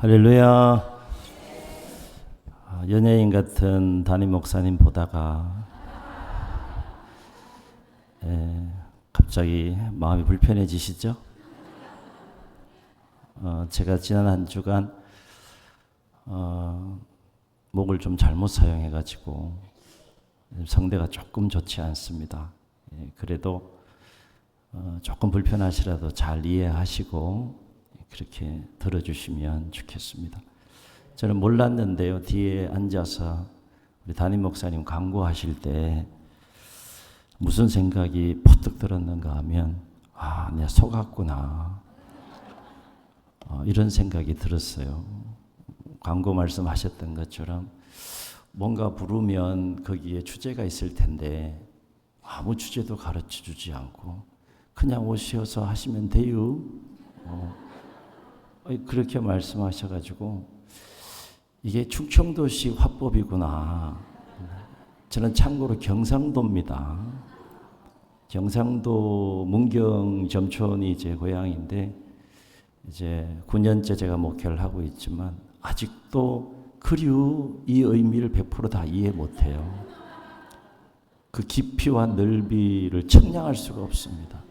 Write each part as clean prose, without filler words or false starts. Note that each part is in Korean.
할렐루야. 연예인 같은 담임 목사님 보다가 갑자기 마음이 불편해지시죠? 제가 지난 한 주간 목을 좀 잘못 사용해가지고 성대가 조금 좋지 않습니다. 그래도 조금 불편하시라도 잘 이해하시고 그렇게 들어주시면 좋겠습니다. 저는 몰랐는데요. 뒤에 앉아서 우리 담임 목사님 강구하실 때 무슨 생각이 퍼뜩 들었는가 하면 내가 속았구나. 이런 생각이 들었어요. 광고 말씀하셨던 것처럼 뭔가 부르면 거기에 주제가 있을 텐데 아무 주제도 가르쳐 주지 않고 그냥 오셔서 하시면 돼요. 그렇게 말씀하셔가지고 이게 충청도식 화법이구나. 저는 참고로 경상도입니다. 경상도 문경 점촌이 제 고향인데 이제 9년째 제가 목회를 하고 있지만 아직도 그리우 이 의미를 100% 다 이해 못해요. 그 깊이와 넓이를 측량할 수가 없습니다.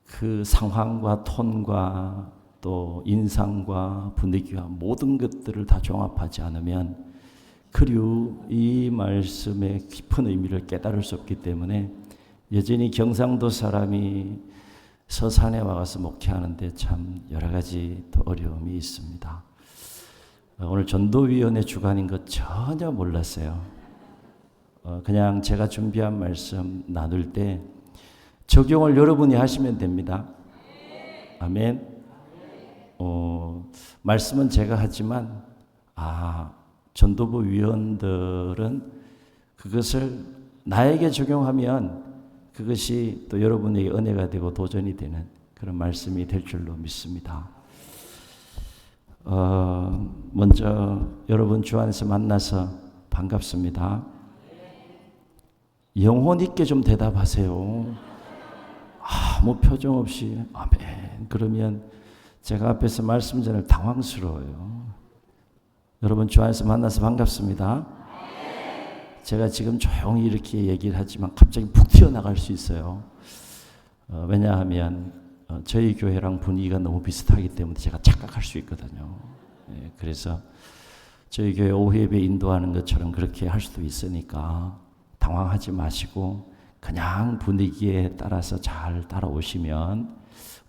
그 상황과 톤과 또 인상과 분위기와 모든 것들을 다 종합하지 않으면 그리우 이 말씀의 깊은 의미를 깨달을 수 없기 때문에 여전히 경상도 사람이 서산에 와서 목회하는데 참 여러 가지 또 어려움이 있습니다. 오늘 전도위원회 주간인 것 전혀 몰랐어요. 그냥 제가 준비한 말씀 나눌 때 적용을 여러분이 하시면 됩니다. 아멘. 말씀은 제가 하지만 전도부 위원들은 그것을 나에게 적용하면 그것이 또 여러분에게 은혜가 되고 도전이 되는 그런 말씀이 될 줄로 믿습니다. 먼저 여러분 주 안에서 만나서 반갑습니다. 영혼 있게 좀 대답하세요. 아무 표정 없이 아멘. 그러면 제가 앞에서 말씀 전에 당황스러워요. 여러분 주 안에서 만나서 반갑습니다. 제가 지금 조용히 이렇게 얘기를 하지만 갑자기 푹 튀어나갈 수 있어요. 왜냐하면 저희 교회랑 분위기가 너무 비슷하기 때문에 제가 착각할 수 있거든요. 그래서 저희 교회 오후 예배 인도하는 것처럼 그렇게 할 수도 있으니까 당황하지 마시고 그냥 분위기에 따라서 잘 따라오시면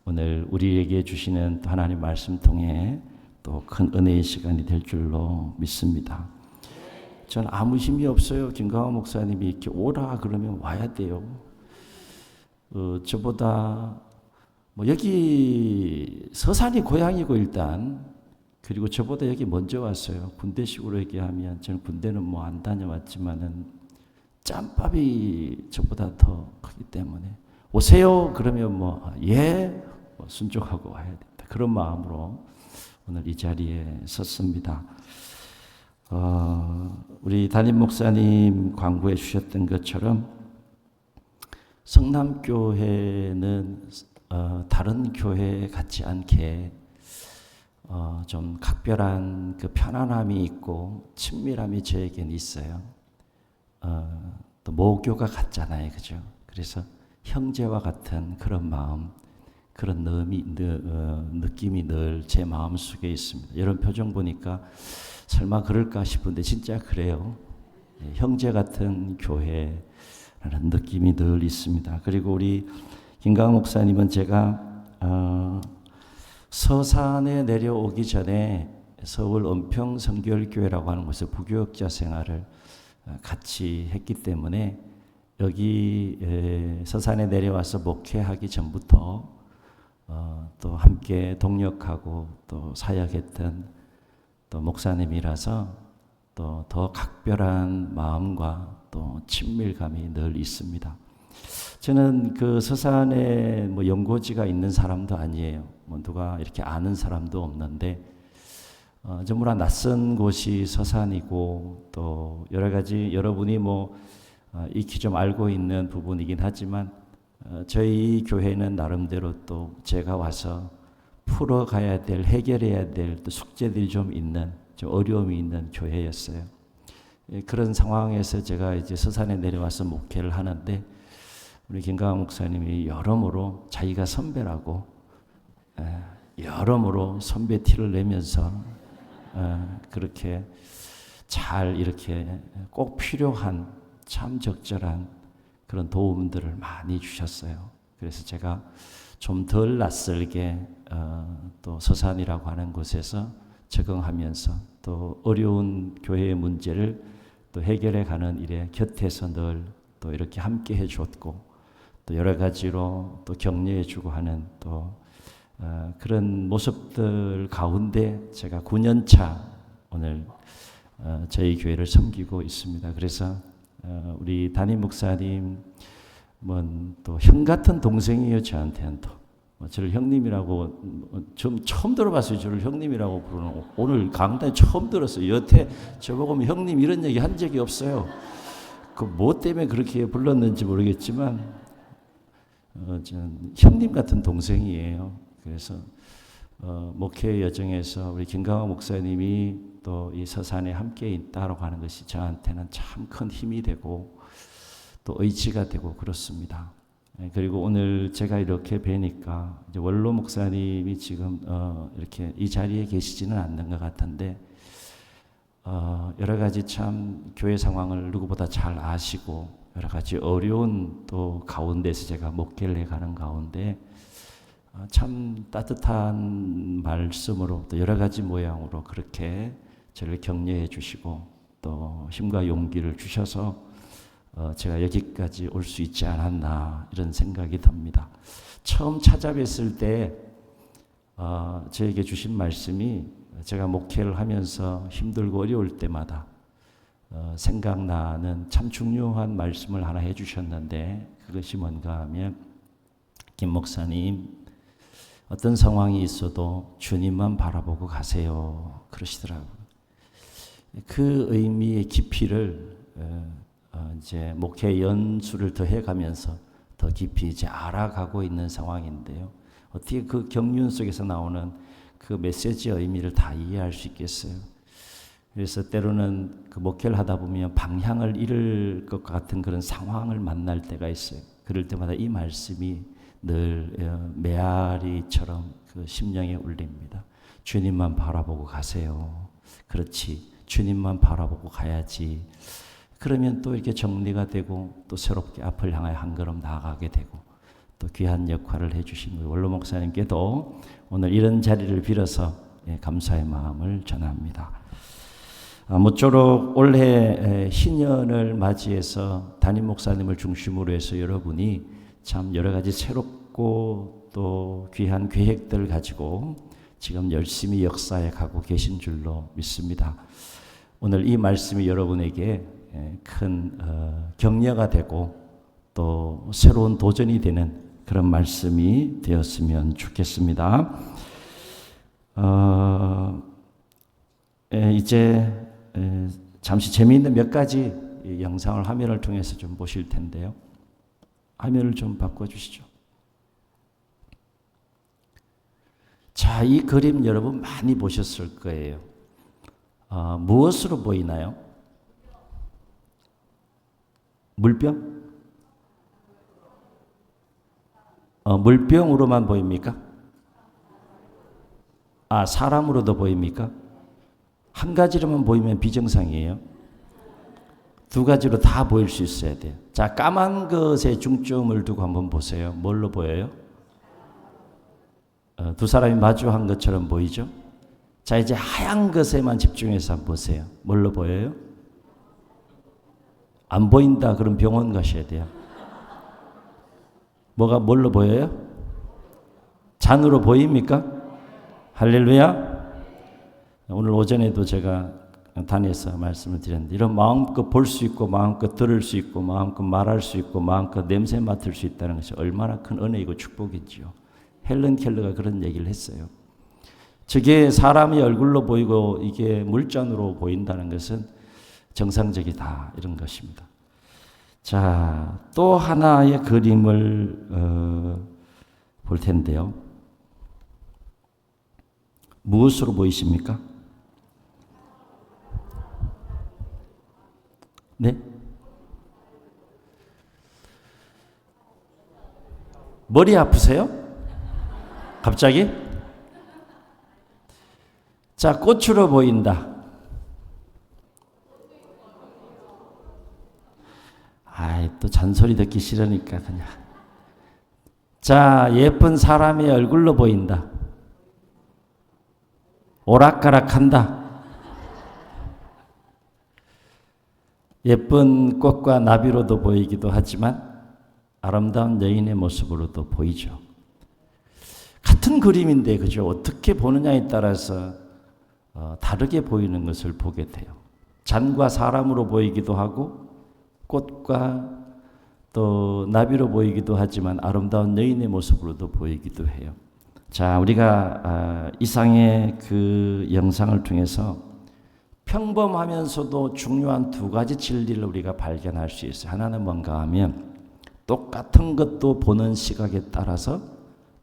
오늘 우리에게 주시는 하나님 말씀 통해 또 큰 은혜의 시간이 될 줄로 믿습니다. 저는 아무 힘이 없어요. 김강호 목사님이 이렇게 오라 그러면 와야 돼요. 저보다 여기 서산이 고향이고 일단 그리고 저보다 여기 먼저 왔어요. 군대식으로 얘기하면 저는 군대는 안 다녀왔지만은 짬밥이 저보다 더 크기 때문에 오세요 그러면 순종하고 와야 된다. 그런 마음으로 오늘 이 자리에 섰습니다. 우리 담임 목사님 광고해 주셨던 것처럼 성남교회는 다른 교회 같지 않게 좀 각별한 그 편안함이 있고 친밀함이 저에게는 있어요. 또 모교가 같잖아요, 그죠? 그래서 형제와 같은 그런 마음, 그런 느낌이 늘 제 마음 속에 있습니다. 이런 표정 보니까 설마 그럴까 싶은데 진짜 그래요. 형제 같은 교회라는 느낌이 늘 있습니다. 그리고 우리 김강호 목사님은 제가 서산에 내려오기 전에 서울 은평 성결교회라고 하는 곳에 부교역자 생활을 같이 했기 때문에 여기 서산에 내려와서 목회하기 전부터 또 함께 동역하고 또 사역했던 또 목사님이라서 또 더 각별한 마음과 또 친밀감이 늘 있습니다. 저는 그 서산에 연고지가 있는 사람도 아니에요. 누가 이렇게 아는 사람도 없는데 전부나 낯선 곳이 서산이고 또 여러 가지 여러분이 익히 좀 알고 있는 부분이긴 하지만 저희 교회는 나름대로 또 제가 와서 풀어가야 될, 해결해야 될 또 숙제들이 좀 있는, 좀 어려움이 있는 교회였어요. 그런 상황에서 제가 이제 서산에 내려와서 목회를 하는데 우리 김강환 목사님이 여러모로 자기가 선배라고 여러모로 선배 티를 내면서 그렇게 잘 이렇게 꼭 필요한 참 적절한 그런 도움들을 많이 주셨어요. 그래서 제가 좀 덜 낯설게 또 서산이라고 하는 곳에서 적응하면서 또 어려운 교회의 문제를 또 해결해 가는 일에 곁에서 늘 또 이렇게 함께 해줬고 또 여러 가지로 또 격려해주고 하는 또 그런 모습들 가운데 제가 9년차 오늘 저희 교회를 섬기고 있습니다. 그래서 우리 담임 목사님 또 형 같은 동생이에요. 저한테는 또 저를 형님이라고 처음 들어봤어요. 저를 형님이라고 부르는 거. 오늘 강단에 처음 들었어요. 여태 저보고 형님 이런 얘기 한 적이 없어요. 그 뭐 때문에 그렇게 불렀는지 모르겠지만 저는 형님 같은 동생이에요. 그래서 목회 여정에서 우리 김강환 목사님이 또 이 서산에 함께 있다라고 하는 것이 저한테는 참 큰 힘이 되고 또 의지가 되고 그렇습니다. 그리고 오늘 제가 이렇게 뵈니까 이제 원로 목사님이 지금 이렇게 이 자리에 계시지는 않는 것 같은데 여러 가지 참 교회 상황을 누구보다 잘 아시고 여러 가지 어려운 또 가운데서 제가 목회를 해가는 가운데 참 따뜻한 말씀으로 또 여러 가지 모양으로 그렇게 저를 격려해 주시고 또 힘과 용기를 주셔서 제가 여기까지 올 수 있지 않았나 이런 생각이 듭니다. 처음 찾아뵀을 때 저에게 주신 말씀이 제가 목회를 하면서 힘들고 어려울 때마다 생각나는 참 중요한 말씀을 하나 해주셨는데 그것이 뭔가 하면 김 목사님 어떤 상황이 있어도 주님만 바라보고 가세요 그러시더라고요. 그 의미의 깊이를 이제 목회 연수를 더 해가면서 더 깊이 이제 알아가고 있는 상황인데요. 어떻게 그 경륜 속에서 나오는 그 메시지의 의미를 다 이해할 수 있겠어요? 그래서 때로는 그 목회를 하다 보면 방향을 잃을 것 같은 그런 상황을 만날 때가 있어요. 그럴 때마다 이 말씀이 늘 메아리처럼 그 심령에 울립니다. 주님만 바라보고 가세요. 그렇지. 주님만 바라보고 가야지. 그러면 또 이렇게 정리가 되고 또 새롭게 앞을 향하여 한 걸음 나아가게 되고 또 귀한 역할을 해주신 우리 원로 목사님께도 오늘 이런 자리를 빌어서 감사의 마음을 전합니다. 모쪼록 올해 신년을 맞이해서 담임 목사님을 중심으로 해서 여러분이 참 여러 가지 새롭고 또 귀한 계획들을 가지고 지금 열심히 역사에 가고 계신 줄로 믿습니다. 오늘 이 말씀이 여러분에게 큰 격려가 되고 또 새로운 도전이 되는 그런 말씀이 되었으면 좋겠습니다. 이제 잠시 재미있는 몇 가지 영상을 화면을 통해서 좀 보실 텐데요. 화면을 좀 바꿔주시죠. 자, 이 그림 여러분 많이 보셨을 거예요. 무엇으로 보이나요? 물병? 물병으로만 보입니까? 사람으로도 보입니까? 한 가지로만 보이면 비정상이에요. 두 가지로 다 보일 수 있어야 돼요. 자, 까만 것에 중점을 두고 한번 보세요. 뭘로 보여요? 두 사람이 마주한 것처럼 보이죠? 자, 이제 하얀 것에만 집중해서 한번 보세요. 뭘로 보여요? 안 보인다 그럼 병원 가셔야 돼요. 뭘로 보여요? 잔으로 보입니까? 할렐루야. 오늘 오전에도 제가 단에서 말씀을 드렸는데 이런 마음껏 볼 수 있고 마음껏 들을 수 있고 마음껏 말할 수 있고 마음껏 냄새 맡을 수 있다는 것이 얼마나 큰 은혜이고 축복이지요. 헬런 켈러가 그런 얘기를 했어요. 저게 사람의 얼굴로 보이고 이게 물잔으로 보인다는 것은 정상적이다 이런 것입니다. 자, 또 하나의 그림을 볼 텐데요. 무엇으로 보이십니까? 네? 머리 아프세요? 갑자기? 자, 꽃으로 보인다. 아이, 또 잔소리 듣기 싫으니까 그냥. 자, 예쁜 사람의 얼굴로 보인다. 오락가락한다. 예쁜 꽃과 나비로도 보이기도 하지만 아름다운 여인의 모습으로도 보이죠. 같은 그림인데 그죠? 어떻게 보느냐에 따라서 다르게 보이는 것을 보게 돼요. 잔과 사람으로 보이기도 하고 꽃과 또 나비로 보이기도 하지만 아름다운 여인의 모습으로도 보이기도 해요. 자, 우리가 이상의 그 영상을 통해서 평범하면서도 중요한 두 가지 진리를 우리가 발견할 수 있어요. 하나는 뭔가 하면 똑같은 것도 보는 시각에 따라서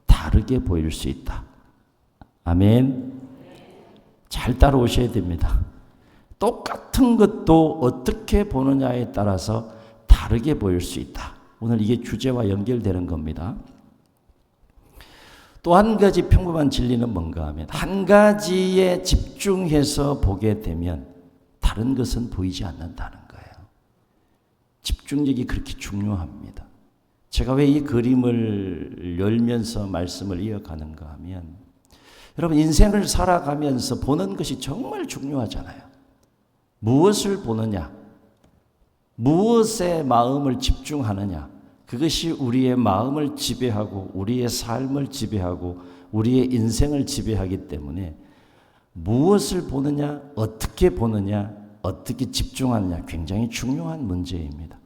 다르게 보일 수 있다. 아멘. 잘 따라오셔야 됩니다. 똑같은 것도 어떻게 보느냐에 따라서 다르게 보일 수 있다. 오늘 이게 주제와 연결되는 겁니다. 또 한 가지 평범한 진리는 뭔가 하면 한 가지에 집중해서 보게 되면 다른 것은 보이지 않는다는 거예요. 집중력이 그렇게 중요합니다. 제가 왜 이 그림을 열면서 말씀을 이어가는가 하면 여러분 인생을 살아가면서 보는 것이 정말 중요하잖아요. 무엇을 보느냐, 무엇에 마음을 집중하느냐, 그것이 우리의 마음을 지배하고 우리의 삶을 지배하고 우리의 인생을 지배하기 때문에 무엇을 보느냐, 어떻게 보느냐, 어떻게 집중하느냐 굉장히 중요한 문제입니다.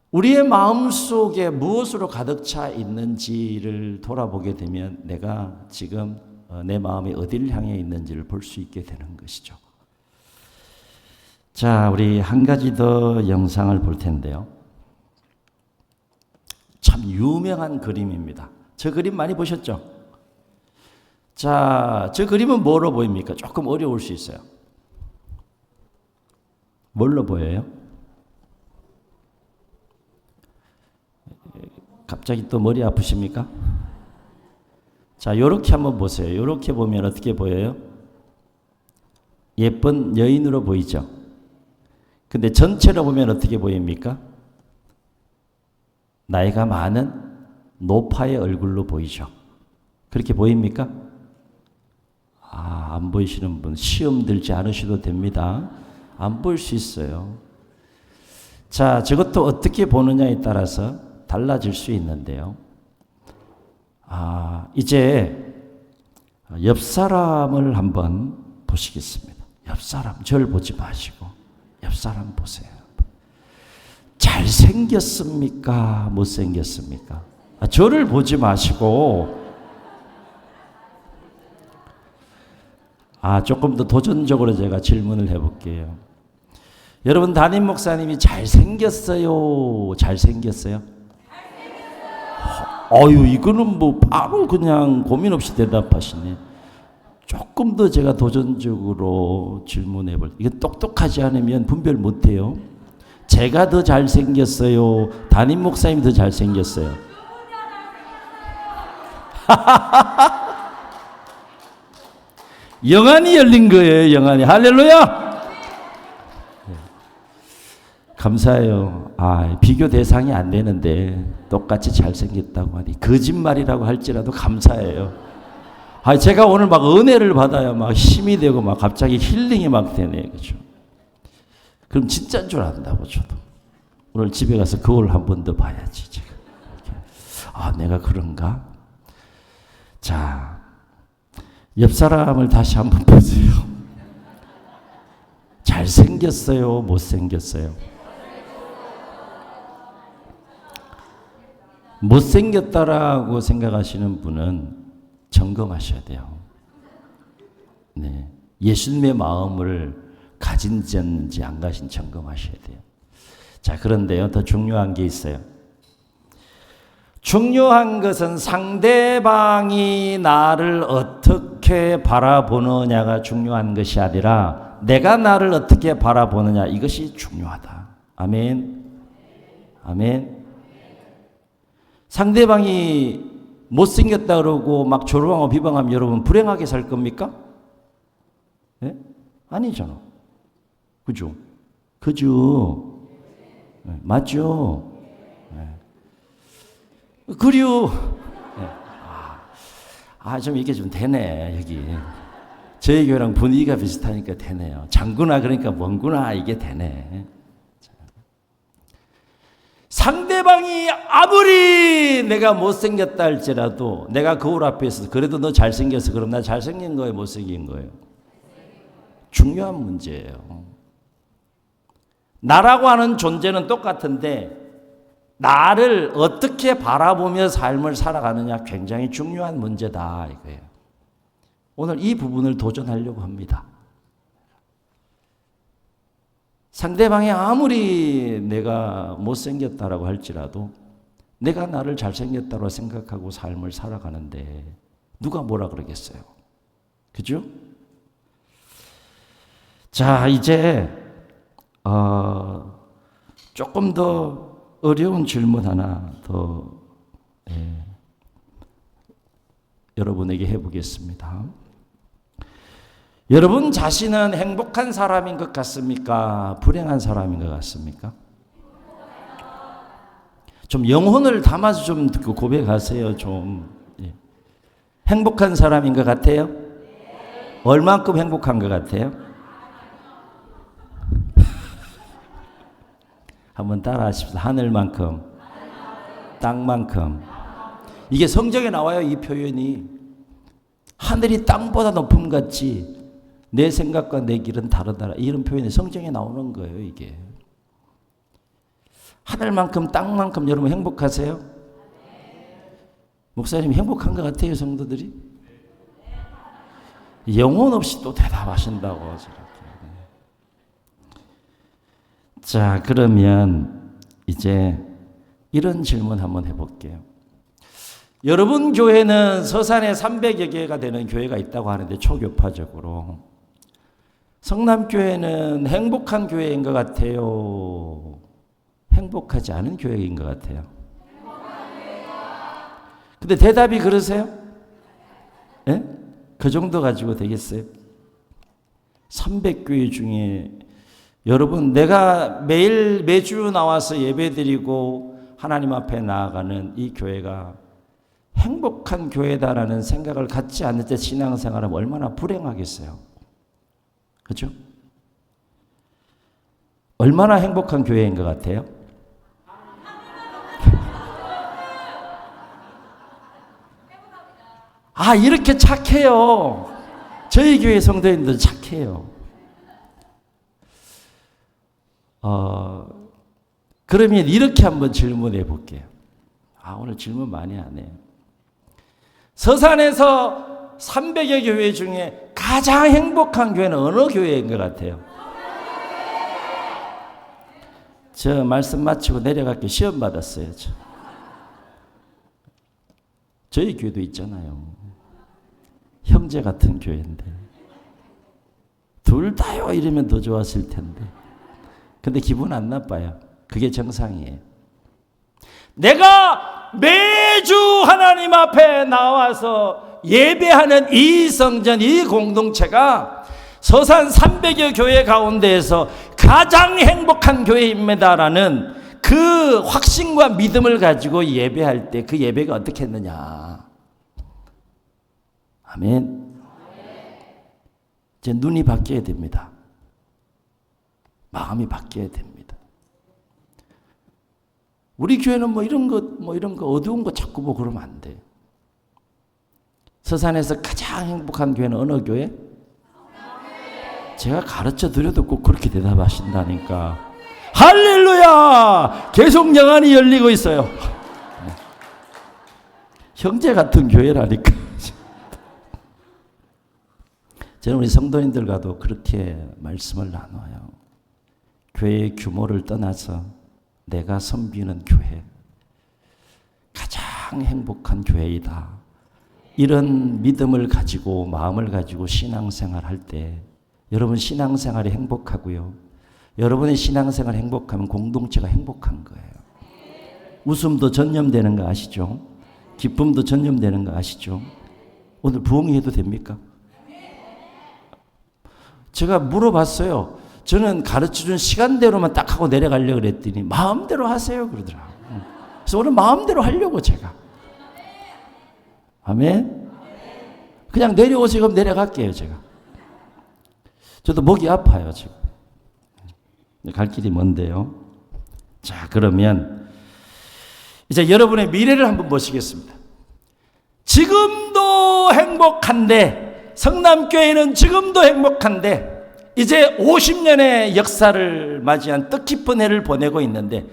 우리의 마음 속에 무엇으로 가득 차 있는지를 돌아보게 되면 내가 지금 내 마음이 어디를 향해 있는지를 볼 수 있게 되는 것이죠. 자, 우리 한 가지 더 영상을 볼 텐데요. 참 유명한 그림입니다. 저 그림 많이 보셨죠? 자, 저 그림은 뭐로 보입니까? 조금 어려울 수 있어요. 뭘로 보여요? 갑자기 또 머리 아프십니까? 자, 요렇게 한번 보세요. 요렇게 보면 어떻게 보여요? 예쁜 여인으로 보이죠? 근데 전체로 보면 어떻게 보입니까? 나이가 많은 노파의 얼굴로 보이죠. 그렇게 보입니까? 안 보이시는 분 시험 들지 않으셔도 됩니다. 안 보일 수 있어요. 자, 저것도 어떻게 보느냐에 따라서 달라질 수 있는데요. 이제 옆 사람을 한번 보시겠습니다. 옆 사람, 저를 보지 마시고 옆 사람 보세요. 잘생겼습니까? 못생겼습니까? 저를 보지 마시고 조금 더 도전적으로 제가 질문을 해볼게요. 여러분 담임 목사님이 잘생겼어요? 잘생겼어요? 이거는 뭐 바로 그냥 고민 없이 대답하시네. 조금 더 제가 도전적으로 질문해 볼. 이게 똑똑하지 않으면 분별 못해요. 제가 더 잘생겼어요? 담임 목사님이 더 잘생겼어요? 영안이 열린 거예요. 영안이. 할렐루야. 감사해요. 비교 대상이 안 되는데 똑같이 잘생겼다고 하니 거짓말이라고 할지라도 감사해요. 제가 오늘 막 은혜를 받아야 막 힘이 되고 막 갑자기 힐링이 막 되네. 그죠? 그럼 진짜인 줄 안다고 저도. 오늘 집에 가서 거울 한 번 더 봐야지. 제가. 내가 그런가? 자, 옆 사람을 다시 한번 보세요. 잘생겼어요? 못생겼어요? 못생겼다라고 생각하시는 분은 점검하셔야 돼요. 네. 예수님의 마음을 가진지 안 가진 점검하셔야 돼요. 자, 그런데요, 더 중요한 게 있어요. 중요한 것은 상대방이 나를 어떻게 바라보느냐가 중요한 것이 아니라 내가 나를 어떻게 바라보느냐, 이것이 중요하다. 아멘. 아멘. 상대방이 못생겼다 그러고 막 조롱하고 비방하면 여러분 불행하게 살 겁니까? 네? 아니잖아. 그죠? 그죠? 네, 맞죠? 네. 그리고 좀 이게 좀 되네. 여기 저희 교회랑 분위기가 비슷하니까 되네요. 장구나 그러니까 뭔구나 이게 되네. 상대방이 아무리 내가 못생겼다 할지라도 내가 거울 앞에 있어서 그래도 너 잘생겼어. 그럼 나 잘생긴 거예요? 못생긴 거예요? 중요한 문제예요. 나라고 하는 존재는 똑같은데 나를 어떻게 바라보며 삶을 살아가느냐 굉장히 중요한 문제다 이거예요. 오늘 이 부분을 도전하려고 합니다. 상대방이 아무리 내가 못생겼다라고 할지라도 내가 나를 잘생겼다고 생각하고 삶을 살아가는데 누가 뭐라 그러겠어요? 그죠? 자, 이제 조금 더 어려운 질문 하나 더 여러분에게 해보겠습니다. 여러분 자신은 행복한 사람인 것 같습니까? 불행한 사람인 것 같습니까? 좀 영혼을 담아서 좀 고백하세요. 좀 행복한 사람인 것 같아요? 얼만큼 행복한 것 같아요? 한번 따라하십시오. 하늘만큼, 땅만큼. 이게 성경에 나와요. 이 표현이. 하늘이 땅보다 높음 같지 내 생각과 내 길은 다르다. 이런 표현이 성경에 나오는 거예요. 이게. 하늘만큼 땅만큼 여러분 행복하세요? 목사님 행복한 것 같아요. 성도들이? 영혼 없이 또 대답하신다고 저렇게. 자, 그러면 이제 이런 질문 한번 해볼게요. 여러분 교회는 서산에 300여 개가 되는 교회가 있다고 하는데 초교파적으로 성남교회는 행복한 교회인 것 같아요? 행복하지 않은 교회인 것 같아요? 근데 대답이 그러세요? 예? 그 정도 가지고 되겠어요? 300교회 중에 여러분 내가 매주 나와서 예배드리고 하나님 앞에 나아가는 이 교회가 행복한 교회다라는 생각을 갖지 않을 때 신앙생활하면 얼마나 불행하겠어요. 그렇죠? 얼마나 행복한 교회인 것 같아요? 이렇게 착해요. 저희 교회 성도님들 착해요. 그러면 이렇게 한번 질문해 볼게요. 오늘 질문 많이 하네요. 서산에서 300여 교회 중에 가장 행복한 교회는 어느 교회인 것 같아요? 저 말씀 마치고 내려갈게. 시험 받았어요. 저희 교회도 있잖아요. 형제 같은 교회인데 둘 다요 이러면 더 좋았을 텐데. 근데 기분 안 나빠요. 그게 정상이에요. 내가 매주 하나님 앞에 나와서 예배하는 이 성전, 이 공동체가 서산 300여 교회 가운데에서 가장 행복한 교회입니다라는 그 확신과 믿음을 가지고 예배할 때 그 예배가 어떻게 했느냐. 아멘. 이제 눈이 바뀌어야 됩니다. 마음이 바뀌어야 됩니다. 우리 교회는 이런 거 어두운 거 자꾸 보고 그러면 안 돼. 서산에서 가장 행복한 교회는 어느 교회? 제가 가르쳐 드려도 꼭 그렇게 대답하신다니까. 할렐루야! 계속 영안이 열리고 있어요. 형제 같은 교회라니까. 저는 우리 성도님들과도 그렇게 말씀을 나눠요. 교회의 규모를 떠나서 내가 섬기는 교회, 가장 가장 행복한 교회이다. 이런 믿음을 가지고 마음을 가지고 신앙생활 할 때 여러분 신앙생활이 행복하고요. 여러분의 신앙생활 행복하면 공동체가 행복한 거예요. 웃음도 전염되는 거 아시죠? 기쁨도 전염되는 거 아시죠? 오늘 부흥회도 됩니까? 제가 물어봤어요. 저는 가르쳐준 시간대로만 딱 하고 내려가려고 그랬더니 마음대로 하세요 그러더라고요. 그래서 오늘 마음대로 하려고 제가. 아멘? 그냥 내려오세요. 그럼 내려갈게요 제가. 저도 목이 아파요 지금. 갈 길이 먼데요. 자, 그러면 이제 여러분의 미래를 한번 보시겠습니다. 지금도 행복한데, 성남교회는 지금도 행복한데 이제 50년의 역사를 맞이한 뜻깊은 해를 보내고 있는데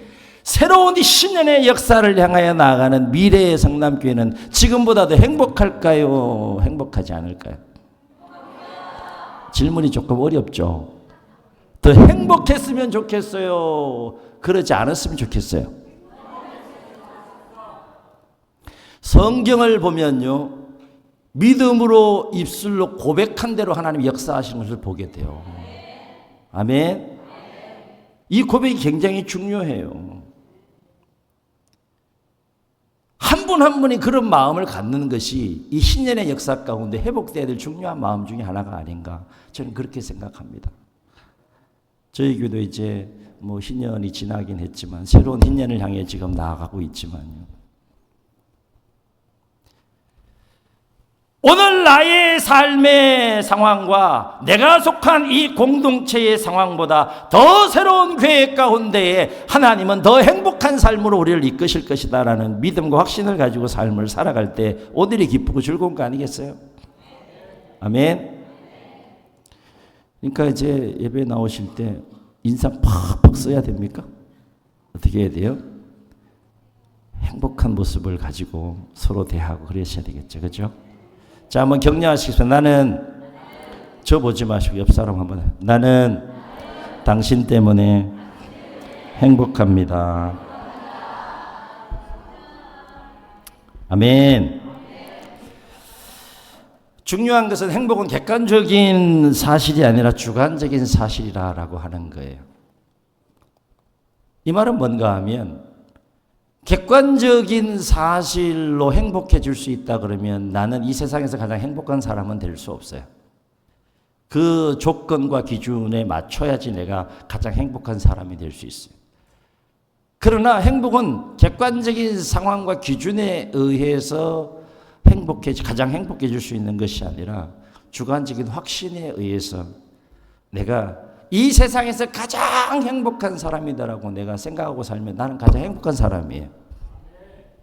새로운 이 10년의 역사를 향하여 나아가는 미래의 성남교회는 지금보다도 행복할까요? 행복하지 않을까요? 질문이 조금 어렵죠. 더 행복했으면 좋겠어요? 그러지 않았으면 좋겠어요? 성경을 보면요, 믿음으로 입술로 고백한 대로 하나님 역사하시는 것을 보게 돼요. 아멘. 이 고백이 굉장히 중요해요. 한 분 한 분이 그런 마음을 갖는 것이 이 신년의 역사 가운데 회복되어야 될 중요한 마음 중에 하나가 아닌가, 저는 그렇게 생각합니다. 저희 교회도 이제 뭐 신년이 지나긴 했지만 새로운 신년을 향해 지금 나아가고 있지만요. 오늘 나의 삶의 상황과 내가 속한 이 공동체의 상황보다 더 새로운 교회 가운데에 하나님은 더 행복한 삶으로 우리를 이끄실 것이다라는 믿음과 확신을 가지고 삶을 살아갈 때 오늘이 기쁘고 즐거운 거 아니겠어요? 아멘. 그러니까 이제 예배 나오실 때 인상 팍팍 써야 됩니까? 어떻게 해야 돼요? 행복한 모습을 가지고 서로 대하고 그러셔야 되겠죠. 그렇죠? 자, 한번 격려하시겠습니다. 나는, 저 보지 마시고 옆 사람 한번, 나는 당신 때문에 행복합니다. 아멘. 중요한 것은 행복은 객관적인 사실이 아니라 주관적인 사실이라고 하는 거예요. 이 말은 뭔가 하면 객관적인 사실로 행복해질 수 있다 그러면 나는 이 세상에서 가장 행복한 사람은 될 수 없어요. 그 조건과 기준에 맞춰야지 내가 가장 행복한 사람이 될 수 있어요. 그러나 행복은 객관적인 상황과 기준에 의해서 가장 행복해질 수 있는 것이 아니라 주관적인 확신에 의해서 내가 이 세상에서 가장 행복한 사람이다라고 내가 생각하고 살면 나는 가장 행복한 사람이에요.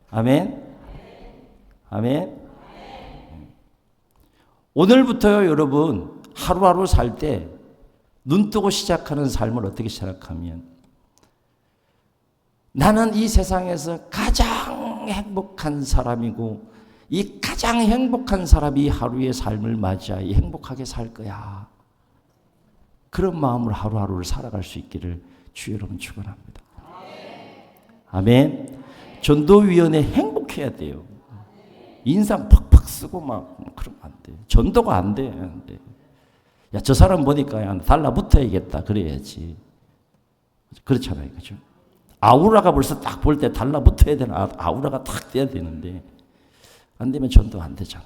아멘. 아멘. 오늘부터요, 여러분, 하루하루 살 때 눈 뜨고 시작하는 삶을 어떻게 생각하면 나는 이 세상에서 가장 행복한 사람이고 이 가장 행복한 사람이 하루의 삶을 맞이하여 행복하게 살 거야. 그런 마음으로 하루하루를 살아갈 수 있기를 주여 여러분 축원합니다. 아멘. 전도위원회 행복해야 돼요. 인상 팍팍 쓰고 막 그러면 안 돼. 전도가 안 돼. 안 돼. 야, 저 사람 보니까 달라붙어야겠다. 그래야지. 그렇잖아요. 그죠? 아우라가 벌써 딱 볼 때 달라붙어야 되는 아우라가 딱 돼야 되는데 안 되면 전도 안 되잖아.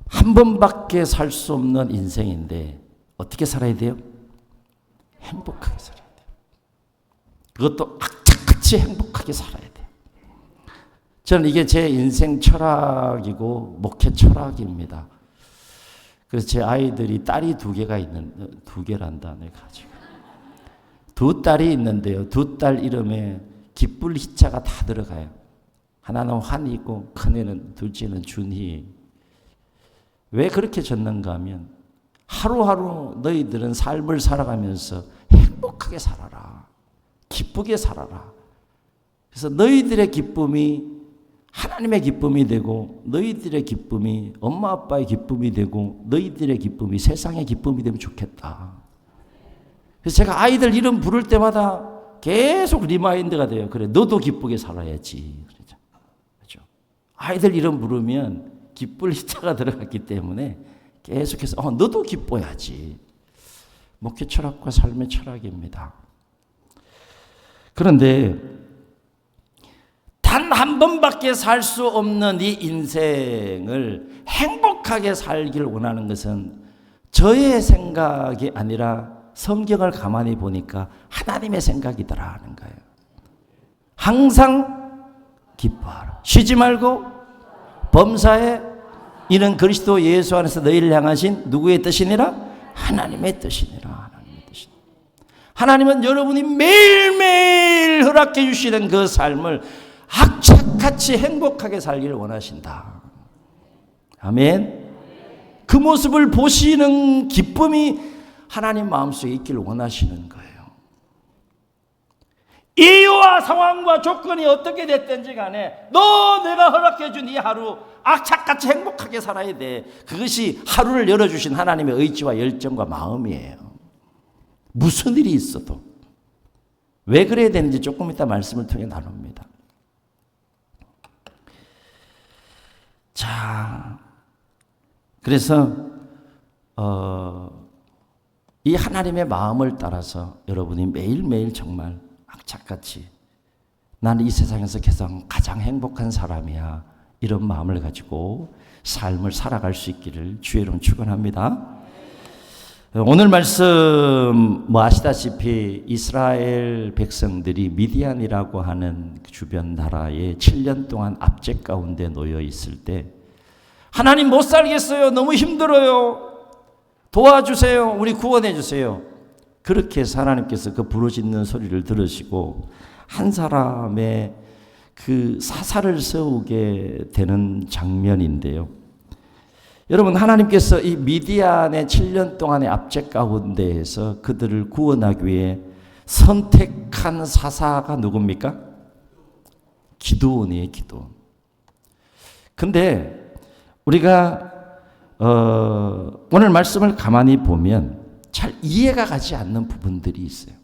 한 번밖에 살 수 없는 인생인데 어떻게 살아야 돼요? 행복하게 살아야 돼요. 그것도 악착같이 행복하게 살아야 돼요. 저는 이게 제 인생 철학이고 목회 철학입니다. 그래서 제 아이들이 딸이 두 개란다 내가 지금. 두 딸이 있는데요. 두 딸 이름에 기쁠 희자가 다 들어가요. 하나는 환이고 큰애는 둘째는 준희. 왜 그렇게 졌는가 하면 하루하루 너희들은 삶을 살아가면서 행복하게 살아라. 기쁘게 살아라. 그래서 너희들의 기쁨이 하나님의 기쁨이 되고 너희들의 기쁨이 엄마 아빠의 기쁨이 되고 너희들의 기쁨이 세상의 기쁨이 되면 좋겠다. 그래서 제가 아이들 이름 부를 때마다 계속 리마인드가 돼요. 그래, 너도 기쁘게 살아야지. 그렇죠? 아이들 이름 부르면 기쁠 희자가 들어갔기 때문에 계속해서 너도 기뻐야지. 목회 철학과 삶의 철학입니다. 그런데 단 한 번밖에 살 수 없는 이 인생을 행복하게 살길 원하는 것은 저의 생각이 아니라 성경을 가만히 보니까 하나님의 생각이더라 하는 거예요. 항상 기뻐하라. 쉬지 말고 범사에 이는 그리스도 예수 안에서 너희를 향하신 누구의 뜻이니라? 하나님의 뜻이니라. 하나님의 뜻이니라. 하나님은 여러분이 매일매일 허락해 주시는 그 삶을 악착같이 행복하게 살기를 원하신다. 아멘. 그 모습을 보시는 기쁨이 하나님 마음속에 있기를 원하시는 거예요. 이유와 상황과 조건이 어떻게 됐든지 간에 내가 허락해 준 이 하루 악착같이 행복하게 살아야 돼. 그것이 하루를 열어주신 하나님의 의지와 열정과 마음이에요. 무슨 일이 있어도. 왜 그래야 되는지 조금 이따 말씀을 통해 나눕니다. 자, 그래서 이 하나님의 마음을 따라서 여러분이 매일매일 정말 악착같이 나는 이 세상에서 가장 행복한 사람이야, 이런 마음을 가지고 삶을 살아갈 수 있기를 주의 이름으로 축원합니다. 오늘 말씀 아시다시피 이스라엘 백성들이 미디안이라고 하는 주변 나라에 7년 동안 압제 가운데 놓여 있을 때 하나님 못 살겠어요. 너무 힘들어요. 도와주세요. 우리 구원해 주세요. 그렇게 해서 하나님께서 그 부르짖는 소리를 들으시고 한 사람의 그 사사를 세우게 되는 장면인데요. 여러분, 하나님께서 이 미디안의 7년 동안의 압제 가운데에서 그들을 구원하기 위해 선택한 사사가 누굽니까? 기드온이에요, 기드온. 근데 우리가 오늘 말씀을 가만히 보면 잘 이해가 가지 않는 부분들이 있어요.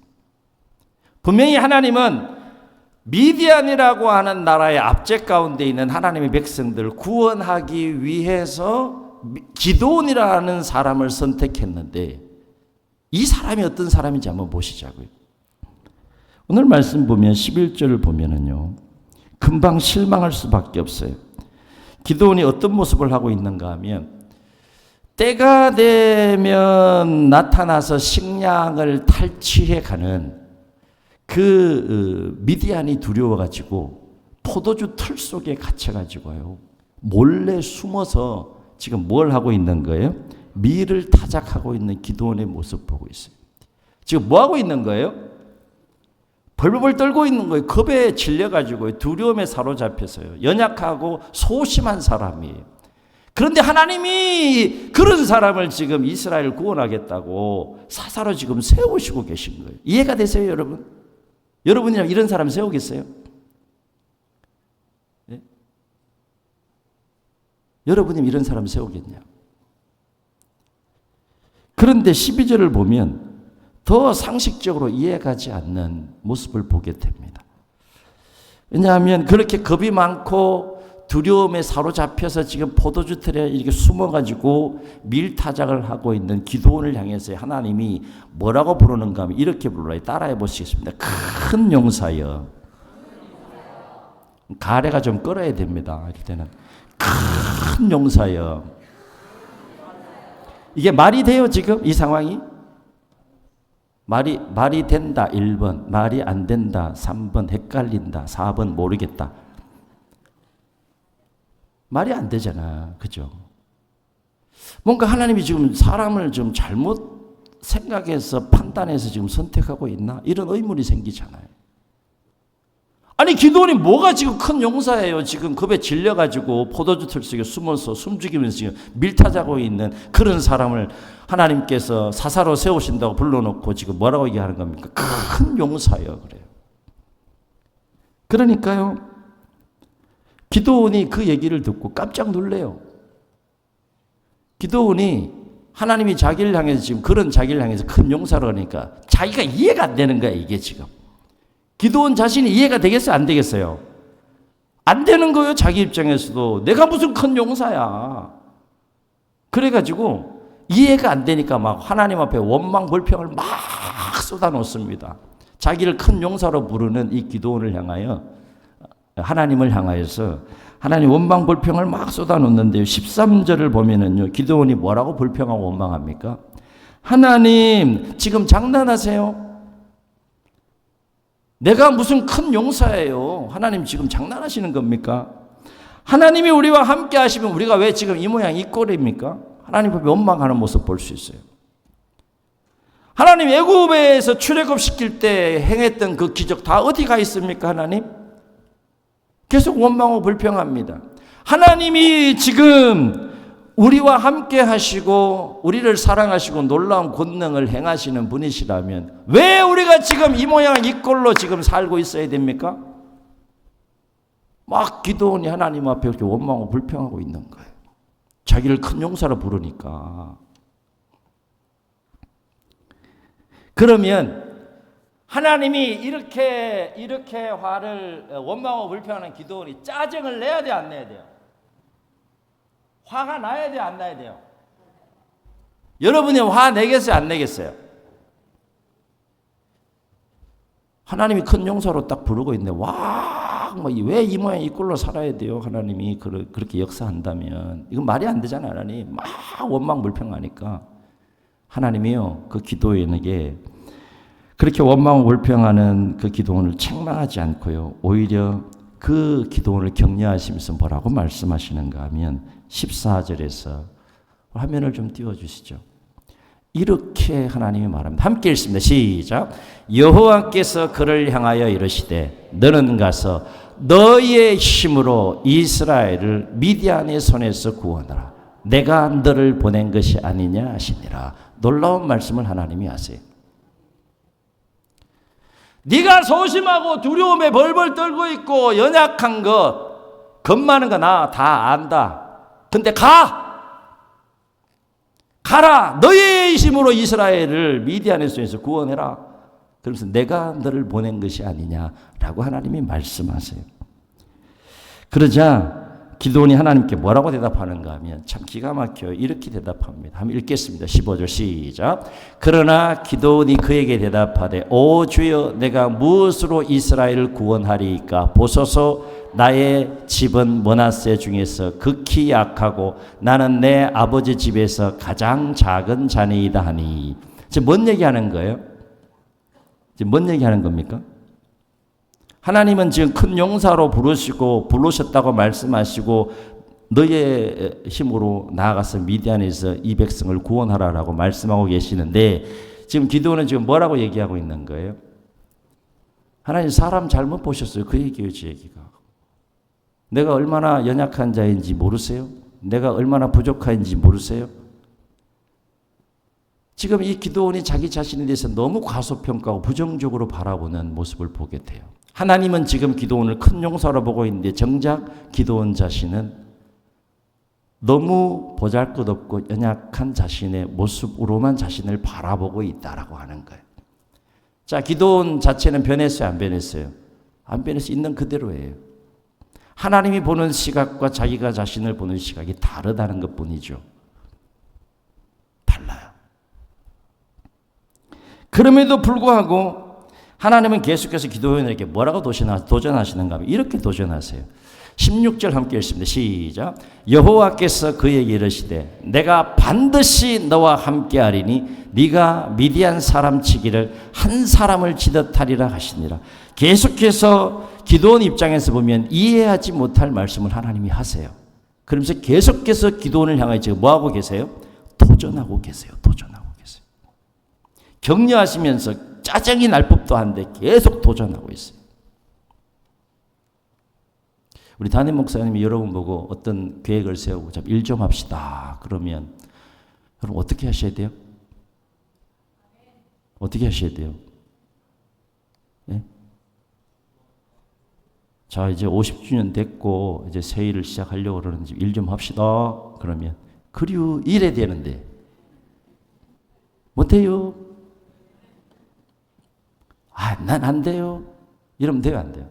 분명히 하나님은 미디안이라고 하는 나라의 압제 가운데 있는 하나님의 백성들을 구원하기 위해서 기드온이라는 사람을 선택했는데 이 사람이 어떤 사람인지 한번 보시자고요. 오늘 말씀 보면 11절을 보면은요, 금방 실망할 수밖에 없어요. 기드온이 어떤 모습을 하고 있는가 하면 때가 되면 나타나서 식량을 탈취해 가는 그 미디안이 두려워가지고 포도주 틀 속에 갇혀가지고요 몰래 숨어서 지금 뭘 하고 있는 거예요? 밀을 타작하고 있는 기드온의 모습 보고 있어요. 지금 뭐 하고 있는 거예요? 벌벌 떨고 있는 거예요. 겁에 질려가지고 두려움에 사로잡혀서요. 연약하고 소심한 사람이에요. 그런데 하나님이 그런 사람을 지금 이스라엘을 구원하겠다고 사사로 지금 세우시고 계신 거예요. 이해가 되세요, 여러분? 여러분이라면 이런 사람 세우겠어요? 네? 여러분이면 이런 사람 세우겠냐? 그런데 12절을 보면 더 상식적으로 이해가지 않는 모습을 보게 됩니다. 왜냐하면 그렇게 겁이 많고 두려움에 사로잡혀서 지금 포도주 틀에 이렇게 숨어가지고 밀타작을 하고 있는 기드온을 향해서 하나님이 뭐라고 부르는가 하면 이렇게 불러요. 따라해 보시겠습니다. 큰 용사여. 가래가 좀 끓어야 됩니다. 이럴 때는 큰 용사여. 이게 말이 돼요, 지금 이 상황이? 말이 된다 1번, 말이 안 된다 3번, 헷갈린다 4번, 모르겠다. 말이 안 되잖아. 그죠? 뭔가 하나님이 지금 사람을 좀 잘못 생각해서 판단해서 지금 선택하고 있나? 이런 의문이 생기잖아요. 아니, 기드온이 뭐가 지금 큰 용사예요. 지금 겁에 질려가지고 포도주 틀 속에 숨어서 숨죽이면서 지금 밀타자고 있는 그런 사람을 하나님께서 사사로 세우신다고 불러놓고 지금 뭐라고 얘기하는 겁니까? 큰 용사예요. 그래요. 그러니까요. 기드온이 그 얘기를 듣고 깜짝 놀래요. 기드온이 하나님이 자기를 향해서 지금 그런 자기를 향해서 큰 용사로 하니까 자기가 이해가 안 되는 거야, 이게 지금. 기도원 자신이 이해가 되겠어요? 안 되겠어요? 안 되는 거예요. 자기 입장에서도. 내가 무슨 큰 용사야. 그래가지고 이해가 안 되니까 막 하나님 앞에 원망 불평을 막 쏟아놓습니다. 자기를 큰 용사로 부르는 이 기도원을 향하여, 하나님을 향하여서 하나님 원망 불평을 막 쏟아놓는데요. 13절을 보면은요, 기도원이 뭐라고 불평하고 원망합니까? 하나님, 지금 장난하세요? 내가 무슨 큰 용사예요? 하나님 지금 장난하시는 겁니까? 하나님이 우리와 함께 하시면 우리가 왜 지금 이 모양 이 꼴입니까? 하나님 앞에 원망하는 모습 볼 수 있어요. 하나님 애굽에서 출애굽시킬 때 행했던 그 기적 다 어디 가 있습니까? 하나님? 계속 원망하고 불평합니다. 하나님이 지금 우리와 함께 하시고 우리를 사랑하시고 놀라운 권능을 행하시는 분이시라면 왜 우리가 지금 이 모양 이 꼴로 지금 살고 있어야 됩니까? 막 기도원이 하나님 앞에 이렇게 원망하고 불평하고 있는 거예요. 자기를 큰 용사로 부르니까. 그러면 하나님이 이렇게 화를 원망하고 불평하는 기도원이 짜증을 내야 돼, 안 내야 돼요? 화가 나야 돼요, 안 나야 돼요? 여러분이 화 내겠어요, 안 내겠어요? 하나님이 큰 용사로 딱 부르고 있는데 왜 이 모양 이 꼴로 살아야 돼요? 하나님이 그렇게 역사한다면 이건 말이 안 되잖아요. 하나님 막 원망 불평하니까 하나님이요, 그 기도원에게 그렇게 원망 불평하는 그 기도원을 책망하지 않고요, 오히려 그 기도원을 격려하시면서 뭐라고 말씀하시는가 하면 14절에서 화면을 좀 띄워주시죠. 이렇게 하나님이 말합니다. 함께 읽습니다. 시작. 여호와께서 그를 향하여 이르시되 너는 가서 너의 힘으로 이스라엘을 미디안의 손에서 구원하라. 내가 너를 보낸 것이 아니냐 하시니라. 놀라운 말씀을 하나님이 하세요. 네가 소심하고 두려움에 벌벌 떨고 있고 연약한 것, 겁 많은 거 나 다 안다. 근데 가라. 너의 힘으로 이스라엘을 미디안의 손에서 구원해라. 그러면서 내가 너를 보낸 것이 아니냐라고 하나님이 말씀하세요. 그러자 기도원이 하나님께 뭐라고 대답하는가 하면 참 기가 막혀요. 이렇게 대답합니다. 한번 읽겠습니다. 15절 시작. 그러나 기도원이 그에게 대답하되 오 주여, 내가 무엇으로 이스라엘을 구원하리이까? 보소서, 나의 집은 므낫세 중에서 극히 약하고 나는 내 아버지 집에서 가장 작은 자니이다 하니. 지금 뭔 얘기하는 거예요? 지금 뭔 얘기하는 겁니까? 하나님은 지금 큰 용사로 부르셨다고 말씀하시고 너의 힘으로 나아가서 미디안에서 이 백성을 구원하라라고 말씀하고 계시는데 지금 기도원은 지금 뭐라고 얘기하고 있는 거예요? 하나님 사람 잘못 보셨어요. 그 얘기예요, 제 얘기가. 내가 얼마나 연약한 자인지 모르세요? 내가 얼마나 부족한지 모르세요? 지금 이 기도원이 자기 자신에 대해서 너무 과소평가하고 부정적으로 바라보는 모습을 보게 돼요. 하나님은 지금 기도원을 큰 용사로 보고 있는데 정작 기도원 자신은 너무 보잘것없고 연약한 자신의 모습으로만 자신을 바라보고 있다라고 하는 거예요. 자, 기도원 자체는 변했어요, 안 변했어요? 안 변했어요. 있는 그대로예요. 하나님이 보는 시각과 자기가 자신을 보는 시각이 다르다는 것뿐이죠. 달라요. 그럼에도 불구하고 하나님은 계속해서 기도원에게 뭐라고 도전하시는가 하면 이렇게 도전하세요. 16절 함께 읽습니다. 시작. 여호와께서 그에게 이르시되 내가 반드시 너와 함께하리니 네가 미디안 사람 치기를 한 사람을 치듯 하리라 하시니라. 계속해서 기도원 입장에서 보면 이해하지 못할 말씀을 하나님이 하세요. 그러면서 계속해서 기도원을 향해 지금 뭐하고 계세요? 도전하고 계세요. 도전하고 계세요. 격려하시면서 짜증이 날 법도 한데 계속 도전하고 있어요. 우리 담임 목사님이 여러분 보고 어떤 계획을 세우고 일 좀 합시다. 그러면 여러분 어떻게 하셔야 돼요? 어떻게 하셔야 돼요? 네? 자, 이제 50주년 됐고 이제 새 일을 시작하려고 그러는지 일 좀 합시다. 그러면 그리고 이래야 되는데 못해요. 난 안 돼요. 이러면 돼요, 안 돼요?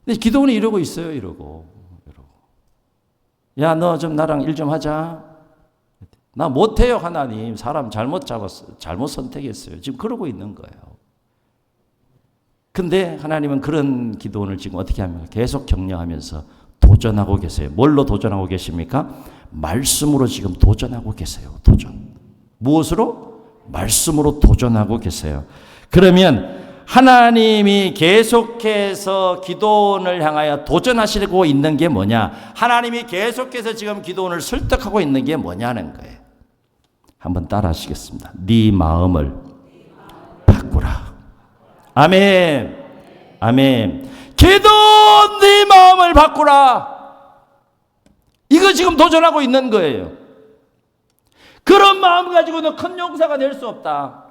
근데 기도원이 이러고 있어요, 이러고. 야, 너 좀 나랑 일 좀 하자. 나 못해요, 하나님. 사람 잘못 잡았어요. 잘못 선택했어요. 지금 그러고 있는 거예요. 근데 하나님은 그런 기도원을 지금 어떻게 합니까? 계속 격려하면서 도전하고 계세요. 뭘로 도전하고 계십니까? 말씀으로 지금 도전하고 계세요. 도전. 무엇으로? 말씀으로 도전하고 계세요. 그러면 하나님이 계속해서 기도원을 향하여 도전하시고 있는 게 뭐냐? 하나님이 계속해서 지금 기도원을 설득하고 있는 게 뭐냐는 거예요. 한번 따라 하시겠습니다. 네 마음을 바꾸라. 아멘. 아멘. 기도원 네 마음을 바꾸라. 이거 지금 도전하고 있는 거예요. 그런 마음 가지고 너 큰 용사가 될 수 없다.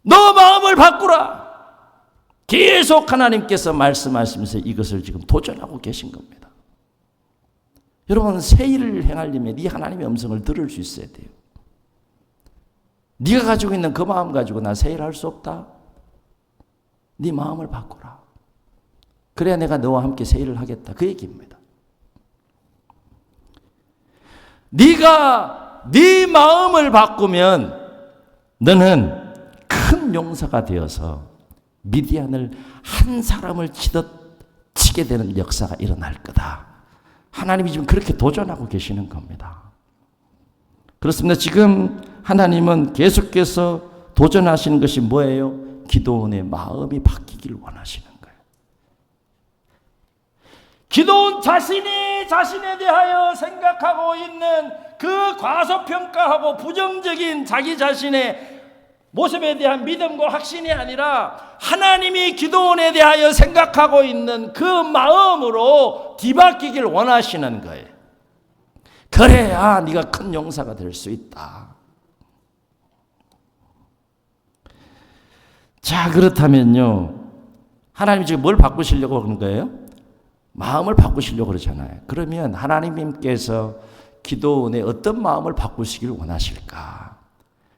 너 마음을 바꾸라. 계속 하나님께서 말씀하시면서 이것을 지금 도전하고 계신 겁니다. 여러분, 새 일을 행하려면 네 하나님의 음성을 들을 수 있어야 돼요. 네가 가지고 있는 그 마음 가지고 나 새 일 할 수 없다. 네 마음을 바꾸라. 그래야 내가 너와 함께 새 일을 하겠다. 그 얘기입니다. 네가 네 마음을 바꾸면 너는 큰 용사가 되어서 미디안을 한 사람을 치게 되는 역사가 일어날 거다. 하나님이 지금 그렇게 도전하고 계시는 겁니다. 그렇습니다. 지금 하나님은 계속해서 도전하시는 것이 뭐예요? 기도원의 마음이 바뀌길 원하시는 거예요. 기도원 자신이 자신에 대하여 생각하고 있는 그 과소평가하고 부정적인 자기 자신의 모습에 대한 믿음과 확신이 아니라 하나님이 기도원에 대하여 생각하고 있는 그 마음으로 뒤바뀌길 원하시는 거예요. 그래야 네가 큰 용사가 될 수 있다. 자, 그렇다면요, 하나님이 지금 뭘 바꾸시려고 그러는 거예요? 마음을 바꾸시려고 그러잖아요. 그러면 하나님께서 기도원의 어떤 마음을 바꾸시길 원하실까?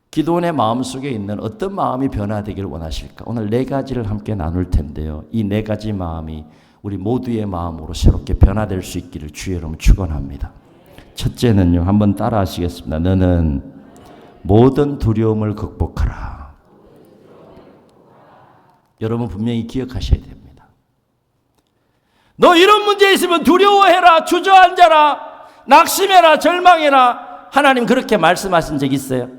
기도원의 마음속에 있는 어떤 마음이 변화되길 원하실까? 오늘 4가지를 함께 나눌 텐데요. 이 4가지 마음이 우리 모두의 마음으로 새롭게 변화될 수 있기를 주의 이름으로 축원합니다. 첫째는요, 한번 따라 하시겠습니다. 너는 모든 두려움을 극복하라. 여러분 분명히 기억하셔야 됩니다. 너 이런 문제 있으면 두려워해라, 주저앉아라, 낙심해라, 절망해라. 하나님 그렇게 말씀하신 적 있어요?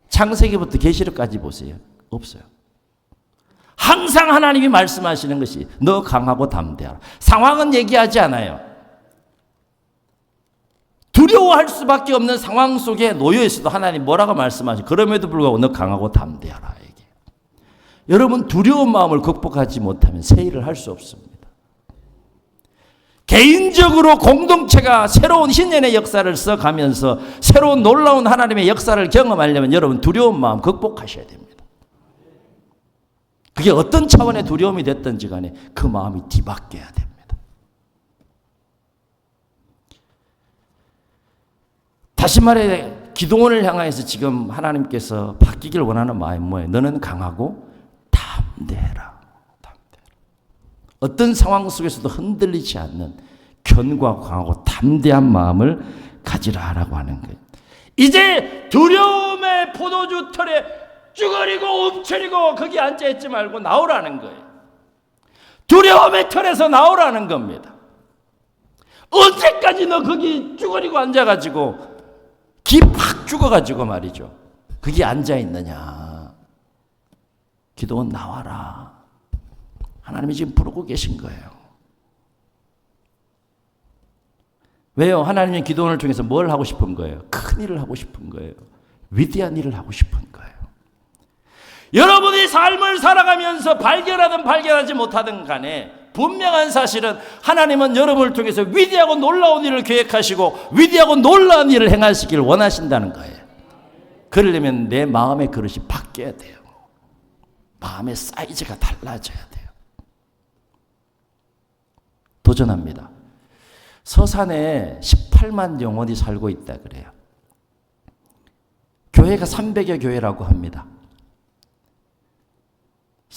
창세기부터 계시록까지 보세요. 없어요. 항상 하나님이 말씀하시는 것이 너 강하고 담대하라. 상황은 얘기하지 않아요. 두려워할 수밖에 없는 상황 속에 놓여 있어도 하나님 뭐라고 말씀하시죠? 그럼에도 불구하고 너 강하고 담대하라. 얘기해요. 여러분 두려운 마음을 극복하지 못하면 새 일을 할 수 없습니다. 개인적으로 공동체가 새로운 신년의 역사를 써가면서 새로운 놀라운 하나님의 역사를 경험하려면 여러분 두려운 마음 극복하셔야 됩니다. 그게 어떤 차원의 두려움이 됐든지 간에 그 마음이 뒤바뀌어야 됩니다. 다시 말해 기도원을 향해서 지금 하나님께서 바뀌길 원하는 마음이 뭐예요? 너는 강하고 담대해라. 어떤 상황 속에서도 흔들리지 않는 견고하고 강하고 담대한 마음을 가지라라고 하는 거예요. 이제 두려움의 포도주 털에 쭈그리고 움츠리고 거기 앉아있지 말고 나오라는 거예요. 두려움의 털에서 나오라는 겁니다. 언제까지 너 거기 쭈그리고 앉아가지고 기 팍 죽어가지고 말이죠. 거기 앉아있느냐. 기도원 나와라. 하나님이 지금 부르고 계신 거예요. 왜요? 하나님은 기도원을 통해서 뭘 하고 싶은 거예요? 큰 일을 하고 싶은 거예요. 위대한 일을 하고 싶은 거예요. 여러분이 삶을 살아가면서 발견하든 발견하지 못하든 간에 분명한 사실은 하나님은 여러분을 통해서 위대하고 놀라운 일을 계획하시고 위대하고 놀라운 일을 행하시길 원하신다는 거예요. 그러려면 내 마음의 그릇이 바뀌어야 돼요. 마음의 사이즈가 달라져야 돼요. 도전합니다. 서산에 18만 영혼이 살고 있다 그래요. 교회가 300여 교회라고 합니다.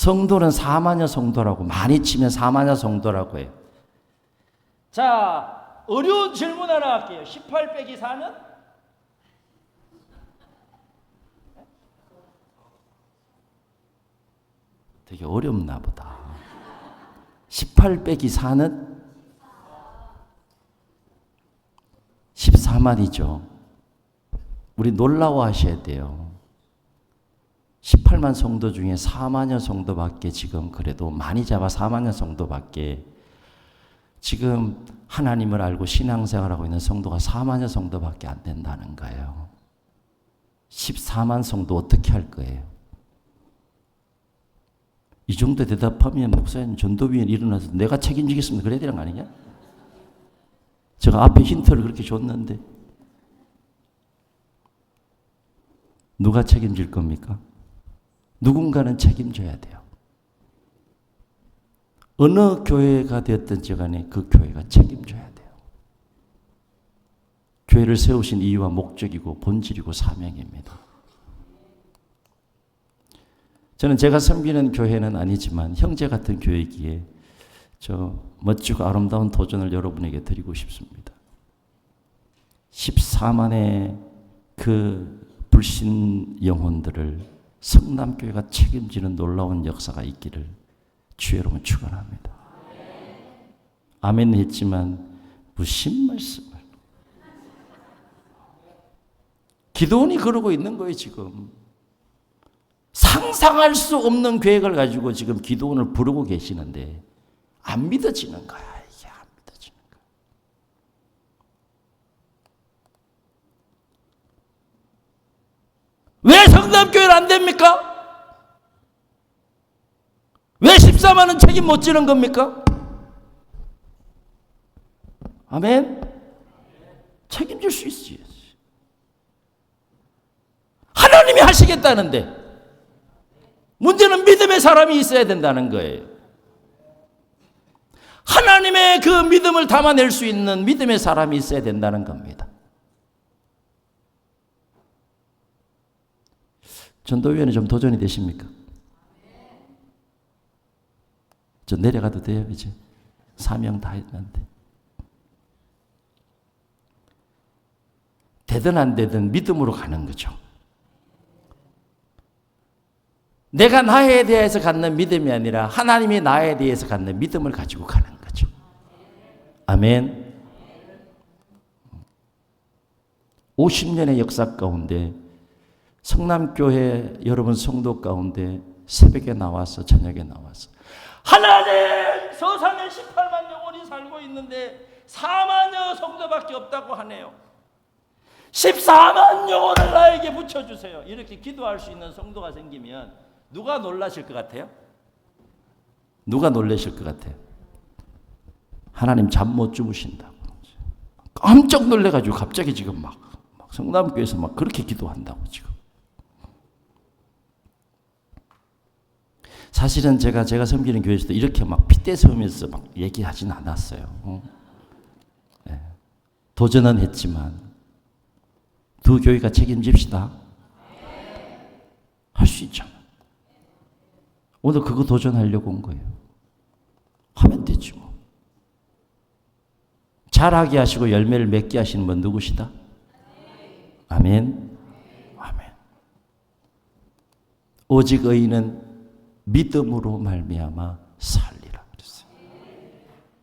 성도는 사마녀 성도라고, 많이 치면 사마녀 성도라고 해요. 자, 어려운 질문 하나 할게요. 18 빼기 4는? 되게 어렵나 보다. 18 빼기 4는? 14만이죠. 우리 놀라워하셔야 돼요. 18만 성도 중에 4만여 성도밖에, 지금 그래도 많이 잡아 4만여 성도밖에, 지금 하나님을 알고 신앙생활하고 있는 성도가 4만여 성도밖에 안 된다는 거예요. 14만 성도 어떻게 할 거예요? 이 정도 대답하면 목사님 전도위원 일어나서 내가 책임지겠습니다 그래야 되는 거 아니냐? 제가 앞에 힌트를 그렇게 줬는데 누가 책임질 겁니까? 누군가는 책임져야 돼요. 어느 교회가 되었든지 간에 그 교회가 책임져야 돼요. 교회를 세우신 이유와 목적이고 본질이고 사명입니다. 저는 제가 섬기는 교회는 아니지만 형제 같은 교회이기에 저 멋지고 아름다운 도전을 여러분에게 드리고 싶습니다. 14만의 그 불신 영혼들을 성남교회가 책임지는 놀라운 역사가 있기를 주의 이름으로 축원합니다. 아멘 했지만 무슨 말씀을. 기도원이 그러고 있는 거예요 지금. 상상할 수 없는 계획을 가지고 지금 기도원을 부르고 계시는데 안 믿어지는 거야. 이게 안 믿어지는 거야. 왜 성남교회는 안 됩니까? 왜 14만은 책임 못 지는 겁니까? 아멘? 책임질 수 있지. 하나님이 하시겠다는데 문제는 믿음의 사람이 있어야 된다는 거예요. 하나님의 그 믿음을 담아낼 수 있는 믿음의 사람이 있어야 된다는 겁니다. 전도위원회 좀 도전이 되십니까? 저 내려가도 돼요 이제? 사명 다 했는데. 되든 안 되든 믿음으로 가는 거죠. 내가 나에 대해서 갖는 믿음이 아니라 하나님이 나에 대해서 갖는 믿음을 가지고 가는 거죠. 아멘. 50년의 역사 가운데 성남교회 여러분 성도 가운데 새벽에 나와서 저녁에 나와서 하나님 서산에 18만 영혼이 살고 있는데 4만여 성도밖에 없다고 하네요. 14만 영혼을 나에게 붙여주세요. 이렇게 기도할 수 있는 성도가 생기면 누가 놀라실 것 같아요? 누가 놀라실 것 같아요? 하나님 잠 못 주무신다고. 깜짝 놀래가지고 갑자기 지금 막 성남교회에서 막 그렇게 기도한다고 지금. 사실은 제가 섬기는 교회에서도 이렇게 막 핏대 세우면서 막 얘기하진 않았어요. 네. 도전은 했지만 두 교회가 책임집시다. 할 수 있잖아. 오늘 그거 도전하려고 온 거예요. 하면 되지 뭐. 자라게 하시고 열매를 맺게 하시는 분 누구시다? 아멘. 아멘. 오직 의인은 믿음으로 말미암아 살리라 그랬어요.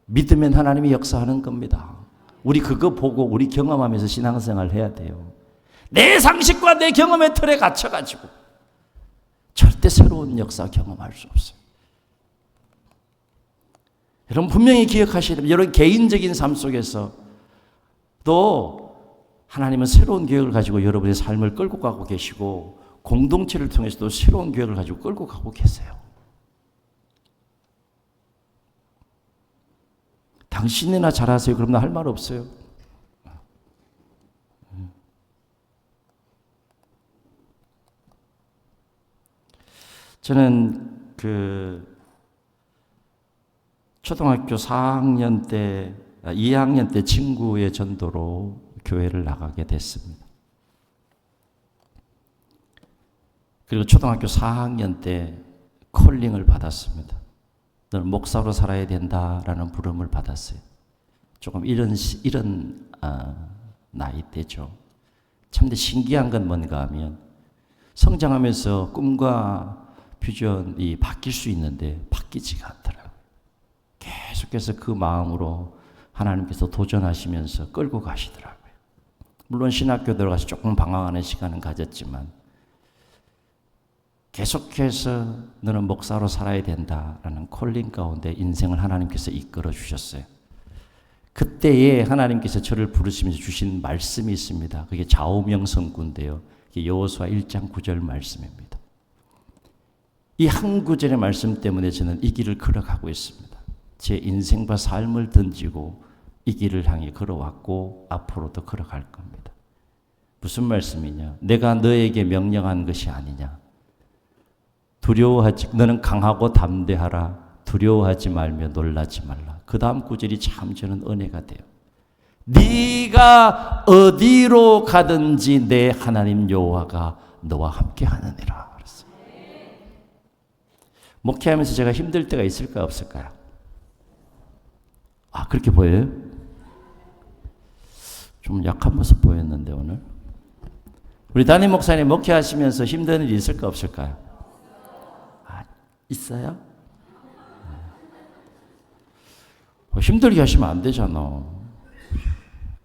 믿으면 하나님이 역사하는 겁니다. 우리 그거 보고 우리 경험하면서 신앙생활 해야 돼요. 내 상식과 내 경험의 틀에 갇혀가지고 절대 새로운 역사 경험할 수 없어요. 여러분 분명히 기억하셔야 됩니다. 여러분 개인적인 삶 속에서 또 하나님은 새로운 계획을 가지고 여러분의 삶을 끌고 가고 계시고 공동체를 통해서도 새로운 계획을 가지고 끌고 가고 계세요. 당신이나 잘하세요. 그럼 나 할 말 없어요. 저는 초등학교 4학년 때, 2학년 때 친구의 전도로 교회를 나가게 됐습니다. 그리고 초등학교 4학년 때 콜링을 받았습니다. 너는 목사로 살아야 된다라는 부름을 받았어요. 조금 이런 나이대죠. 참 신기한 건 뭔가 하면 성장하면서 꿈과 비전이 바뀔 수 있는데 바뀌지가 않더라고요. 계속해서 그 마음으로 하나님께서 도전하시면서 끌고 가시더라고요. 물론 신학교 들어가서 조금 방황하는 시간은 가졌지만 계속해서 너는 목사로 살아야 된다라는 콜링 가운데 인생을 하나님께서 이끌어 주셨어요. 그때에 하나님께서 저를 부르시면서 주신 말씀이 있습니다. 그게 좌우명성구인데요. 여호수아 1장 9절 말씀입니다. 이 한 구절의 말씀 때문에 저는 이 길을 걸어가고 있습니다. 제 인생과 삶을 던지고 이 길을 향해 걸어왔고 앞으로도 걸어갈 겁니다. 무슨 말씀이냐? 내가 너에게 명령한 것이 아니냐? 너는 강하고 담대하라. 두려워하지 말며 놀라지 말라. 그 다음 구절이 참 저는 은혜가 돼요. 네가 어디로 가든지 내 하나님 여호와가 너와 함께 하느니라. 목회하면서 제가 힘들 때가 있을까요, 없을까요? 그렇게 보여요? 좀 약한 모습 보였는데 오늘. 우리 담임 목사님 목회하시면서 힘든 일이 있을까 없을까요? 있어요? 힘들게 하시면 안 되잖아.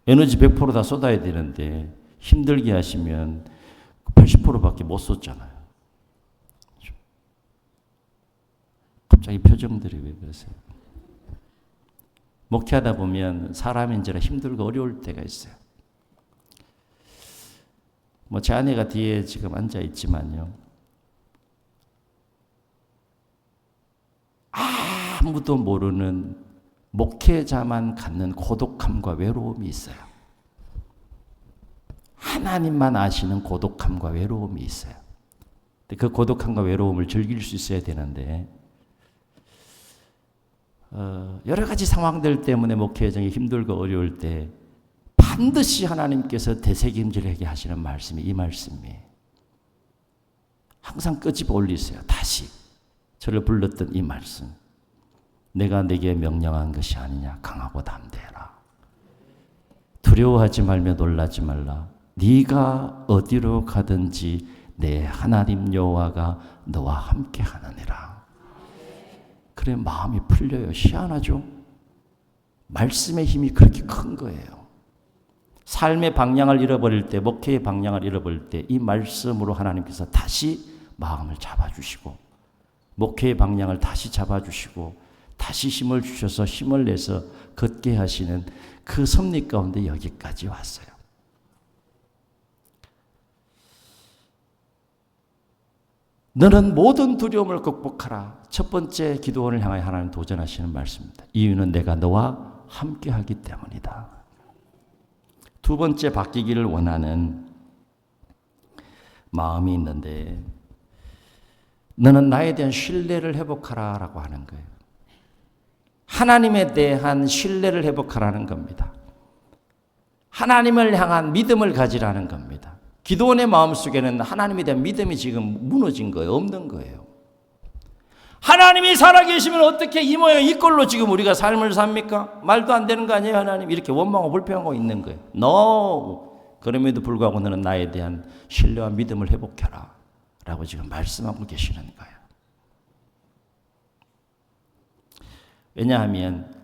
에너지 100% 다 쏟아야 되는데 힘들게 하시면 80%밖에 못 쏟잖아요. 갑자기 표정들이 왜 그러세요? 목회하다 보면 사람인지라 힘들고 어려울 때가 있어요. 제 아내가 뒤에 지금 앉아 있지만요. 아무도 모르는 목회자만 갖는 고독함과 외로움이 있어요. 하나님만 아시는 고독함과 외로움이 있어요. 그 고독함과 외로움을 즐길 수 있어야 되는데 여러 가지 상황들 때문에 목회자가 힘들고 어려울 때 반드시 하나님께서 되새김질하게 하시는 말씀이 이 말씀이에요. 항상 끄집어 올리세요. 다시 저를 불렀던 이 말씀. 내가 네게 명령한 것이 아니냐. 강하고 담대해라. 두려워하지 말며 놀라지 말라. 네가 어디로 가든지 내 하나님 여호와가 너와 함께 하느니라. 그래 마음이 풀려요. 희한하죠? 말씀의 힘이 그렇게 큰 거예요. 삶의 방향을 잃어버릴 때, 목회의 방향을 잃어버릴 때 이 말씀으로 하나님께서 다시 마음을 잡아주시고 목회의 방향을 다시 잡아주시고 다시 힘을 주셔서 힘을 내서 걷게 하시는 그 섭리 가운데 여기까지 왔어요. 너는 모든 두려움을 극복하라. 첫 번째 기도원을 향하여 하나님 도전하시는 말씀입니다. 이유는 내가 너와 함께하기 때문이다. 두 번째 바뀌기를 원하는 마음이 있는데 너는 나에 대한 신뢰를 회복하라 라고 하는 거예요. 하나님에 대한 신뢰를 회복하라는 겁니다. 하나님을 향한 믿음을 가지라는 겁니다. 기도원의 마음속에는 하나님에 대한 믿음이 지금 무너진 거예요. 없는 거예요. 하나님이 살아계시면 어떻게 이 모양 이 꼴로 지금 우리가 삶을 삽니까? 말도 안 되는 거 아니에요, 하나님? 이렇게 원망하고 불평하고 있는 거예요. No! 그럼에도 불구하고 너는 나에 대한 신뢰와 믿음을 회복해라 라고 지금 말씀하고 계시는 거예요. 왜냐하면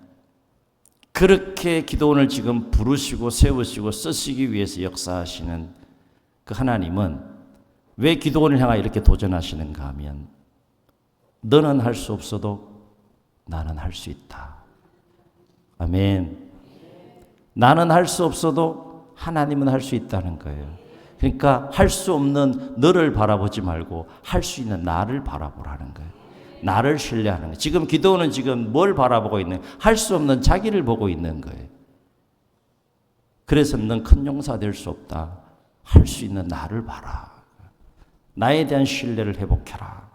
그렇게 기도원을 지금 부르시고 세우시고 쓰시기 위해서 역사하시는 그 하나님은 왜 기도원을 향하여 이렇게 도전하시는가 하면 너는 할 수 없어도 나는 할 수 있다. 아멘. 나는 할 수 없어도 하나님은 할 수 있다는 거예요. 그러니까 할 수 없는 너를 바라보지 말고 할 수 있는 나를 바라보라는 거예요. 나를 신뢰하는 거예요. 지금 기도원은 지금 뭘 바라보고 있는 거예요? 할 수 없는 자기를 보고 있는 거예요. 그래서 넌 큰 용사 될 수 없다. 할 수 있는 나를 봐라. 나에 대한 신뢰를 회복해라.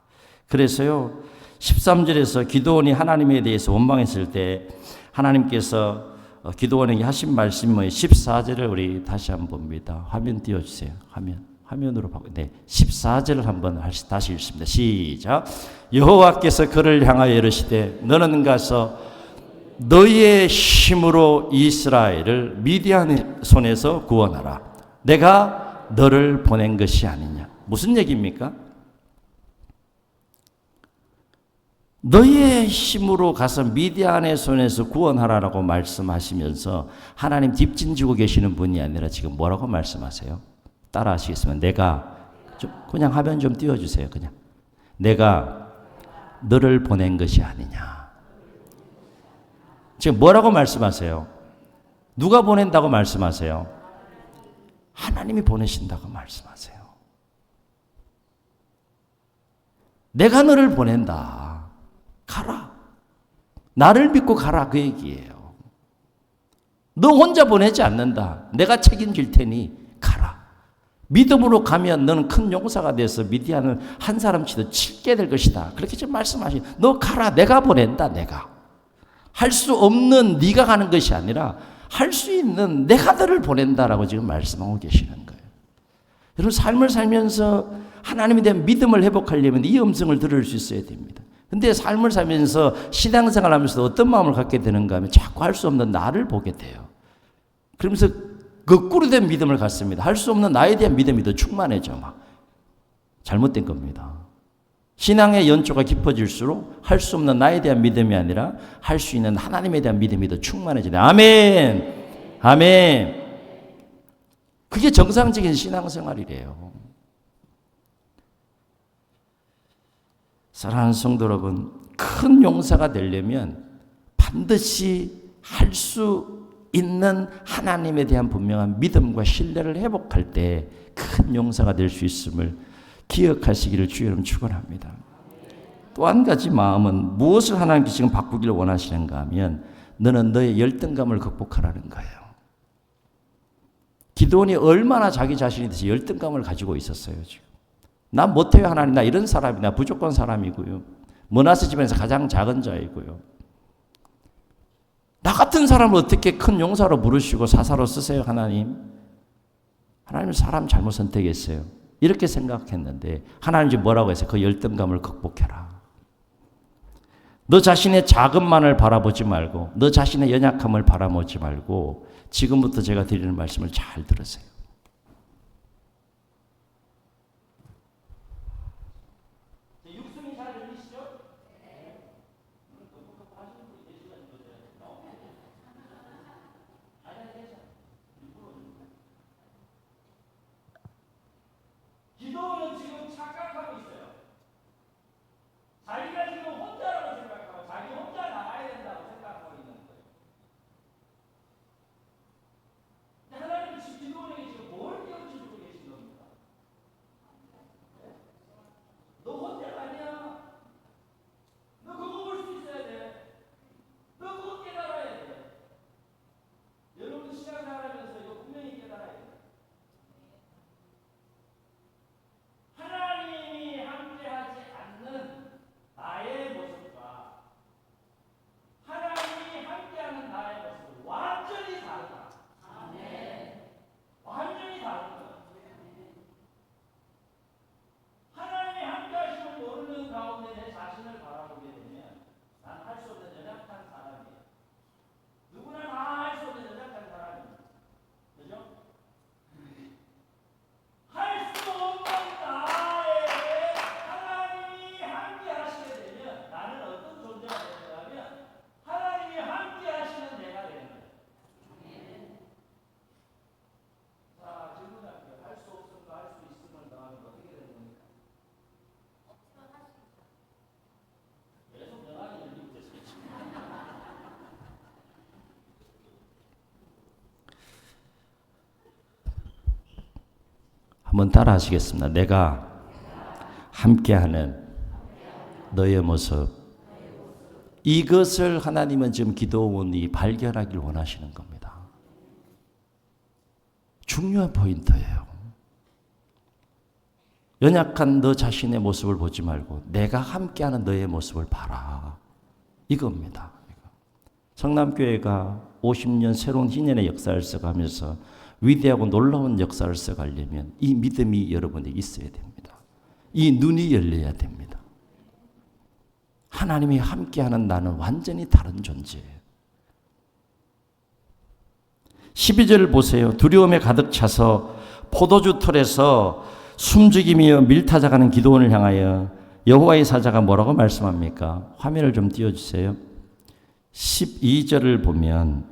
그래서요 13절에서 기도원이 하나님에 대해서 원망했을 때 하나님께서 기도원에게 하신 말씀이 14절을 우리 다시 한번 봅니다. 화면 띄워주세요. 화면. 화면으로 바꿔. 네, 14절을 한번 다시 읽습니다. 시작. 여호와께서 그를 향하여 이르시되 너는 가서 너의 힘으로 이스라엘을 미디안의 손에서 구원하라. 내가 너를 보낸 것이 아니냐. 무슨 얘기입니까? 너의 힘으로 가서 미디안의 손에서 구원하라라고 말씀하시면서 하나님 뒷짐지고 계시는 분이 아니라 지금 뭐라고 말씀하세요? 따라 하시겠습니다. 내가 좀 그냥 화면 좀 띄워주세요. 그냥 내가 너를 보낸 것이 아니냐. 지금 뭐라고 말씀하세요? 누가 보낸다고 말씀하세요? 하나님이 보내신다고 말씀하세요. 내가 너를 보낸다. 가라. 나를 믿고 가라. 그 얘기예요. 너 혼자 보내지 않는다. 내가 책임질 테니 가라. 믿음으로 가면 너는 큰 용사가 돼서 미디안을 한 사람치도 치게 될 것이다. 그렇게 지금 말씀하시. 너 가라. 내가 보낸다. 내가. 할 수 없는 네가 가는 것이 아니라 할 수 있는 내가 너를 보낸다라고 지금 말씀하고 계시는 거예요. 여러분 삶을 살면서 하나님에 대한 믿음을 회복하려면 이 음성을 들을 수 있어야 됩니다. 근데 삶을 살면서 신앙생활 하면서 어떤 마음을 갖게 되는가 하면 자꾸 할 수 없는 나를 보게 돼요. 그러면서 거꾸로 된 믿음을 갖습니다. 할 수 없는 나에 대한 믿음이 더 충만해져 막. 잘못된 겁니다. 신앙의 연조가 깊어질수록 할 수 없는 나에 대한 믿음이 아니라 할 수 있는 하나님에 대한 믿음이 더 충만해지네. 아멘. 아멘. 그게 정상적인 신앙생활이래요. 사랑하는 성도 여러분, 큰 용사가 되려면 반드시 할 수 있는 하나님에 대한 분명한 믿음과 신뢰를 회복할 때 큰 용사가 될 수 있음을 기억하시기를 주의 이름 축원합니다. 또 한 가지 마음은 무엇을 하나님께 지금 바꾸기를 원하시는가 하면 너는 너의 열등감을 극복하라는 거예요. 기드온이 얼마나 자기 자신에 대해서 열등감을 가지고 있었어요. 지금 나 못해요 하나님. 나 이런 사람이 나 부족한 사람이고요. 머나세 집안에서 가장 작은 자이고요. 나 같은 사람을 어떻게 큰 용사로 부르시고 사사로 쓰세요 하나님. 하나님 사람 잘못 선택했어요. 이렇게 생각했는데 하나님 지금 뭐라고 했어요? 그 열등감을 극복해라. 너 자신의 자금만을 바라보지 말고 너 자신의 연약함을 바라보지 말고 지금부터 제가 드리는 말씀을 잘 들으세요. 기도는 지금 착각하고 있어요. 자기가 지금 혼자라고 생각하고 자기 혼자 나가야 된다고 생각하고 있는 거예요. 하나님은 지금 기도원에게 지금 뭘 깨우쳐주고 계신 겁니까? 너 혼자가 아니야. 너 그거 볼 수 있어야 돼. 너 그거 깨달아야 돼. 여러분 신앙생활하면서 이거 분명히 깨달아야 돼. 하나님이 함께하지 않는 나의 모습과 하나님이 함께하는 나의 모습은 완전히 다르다. 아멘. 완전히 다르다. 하나님이 함께하심을 모르는 가운데 내 자신을 바라보게 되면 난 할 수 없는 연약한 사람이에요. 누구나 다 할 수 없는 연약한 사람이에요. 그죠? 할 수 없는 나에게 하나님이 함께 하시게 되면 나는 어떤 존재가 되는가 하면 하나님이 함께 하시는 내가 되는 거예요. 자, 질문할게요. 할 수 없음과 할 수 있음을 더하면 어떻게 되는 겁니까? 계속 명하게 열리고 계시겠죠. 한번 따라 하시겠습니다. 내가 함께하는 너의 모습. 이것을 하나님은 지금 기도원이 발견하길 원하시는 겁니다. 중요한 포인트예요. 연약한 너 자신의 모습을 보지 말고 내가 함께하는 너의 모습을 봐라. 이겁니다. 성남교회가 50년 새로운 희년의 역사를 써가면서 위대하고 놀라운 역사를 써가려면 이 믿음이 여러분에게 있어야 됩니다. 이 눈이 열려야 됩니다. 하나님이 함께하는 나는 완전히 다른 존재예요. 12절을 보세요. 두려움에 가득 차서 포도주 털에서 숨죽이며 밀타작하는 기도원을 향하여 여호와의 사자가 뭐라고 말씀합니까? 화면을 좀 띄워주세요. 12절을 보면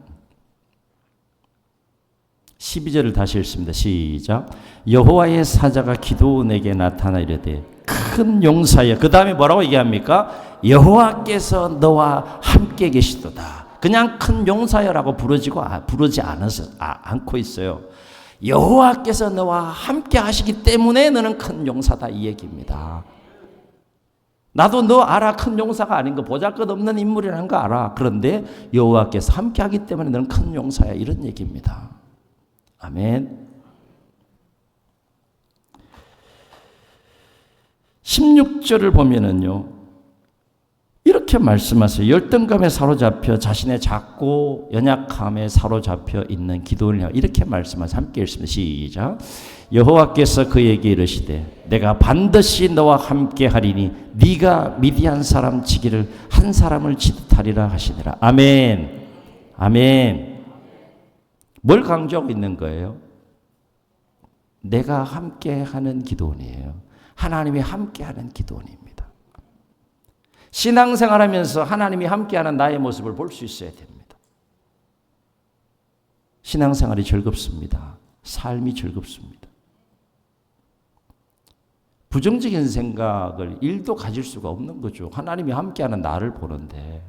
12절을 다시 읽습니다. 시작. 여호와의 사자가 기도원에게 나타나 이르되 큰 용사여. 그 다음에 뭐라고 얘기합니까? 여호와께서 너와 함께 계시도다. 그냥 큰 용사여라고 부르지 않고 있어요. 여호와께서 너와 함께 하시기 때문에 너는 큰 용사다 이 얘기입니다. 나도 너 알아. 큰 용사가 아닌 거, 보잘것없는 인물이라는 거 알아. 그런데 여호와께서 함께 하기 때문에 너는 큰 용사야 이런 얘기입니다. 아멘. 16절을 보면은요, 이렇게 말씀하세요. 열등감에 사로잡혀 자신의 작고 연약함에 사로잡혀 있는 기도를 이렇게 말씀하세요. 함께 읽습니다. 시작. 여호와께서 그에게 이르시되 내가 반드시 너와 함께 하리니 네가 미디안 사람 치기를 한 사람을 치듯 하리라 하시니라. 아멘. 아멘. 뭘 강조하고 있는 거예요? 내가 함께 하는 기도원이에요. 하나님이 함께 하는 기도원입니다. 신앙생활하면서 하나님이 함께하는 나의 모습을 볼 수 있어야 됩니다. 신앙생활이 즐겁습니다. 삶이 즐겁습니다. 부정적인 생각을 1도 가질 수가 없는 거죠. 하나님이 함께하는 나를 보는데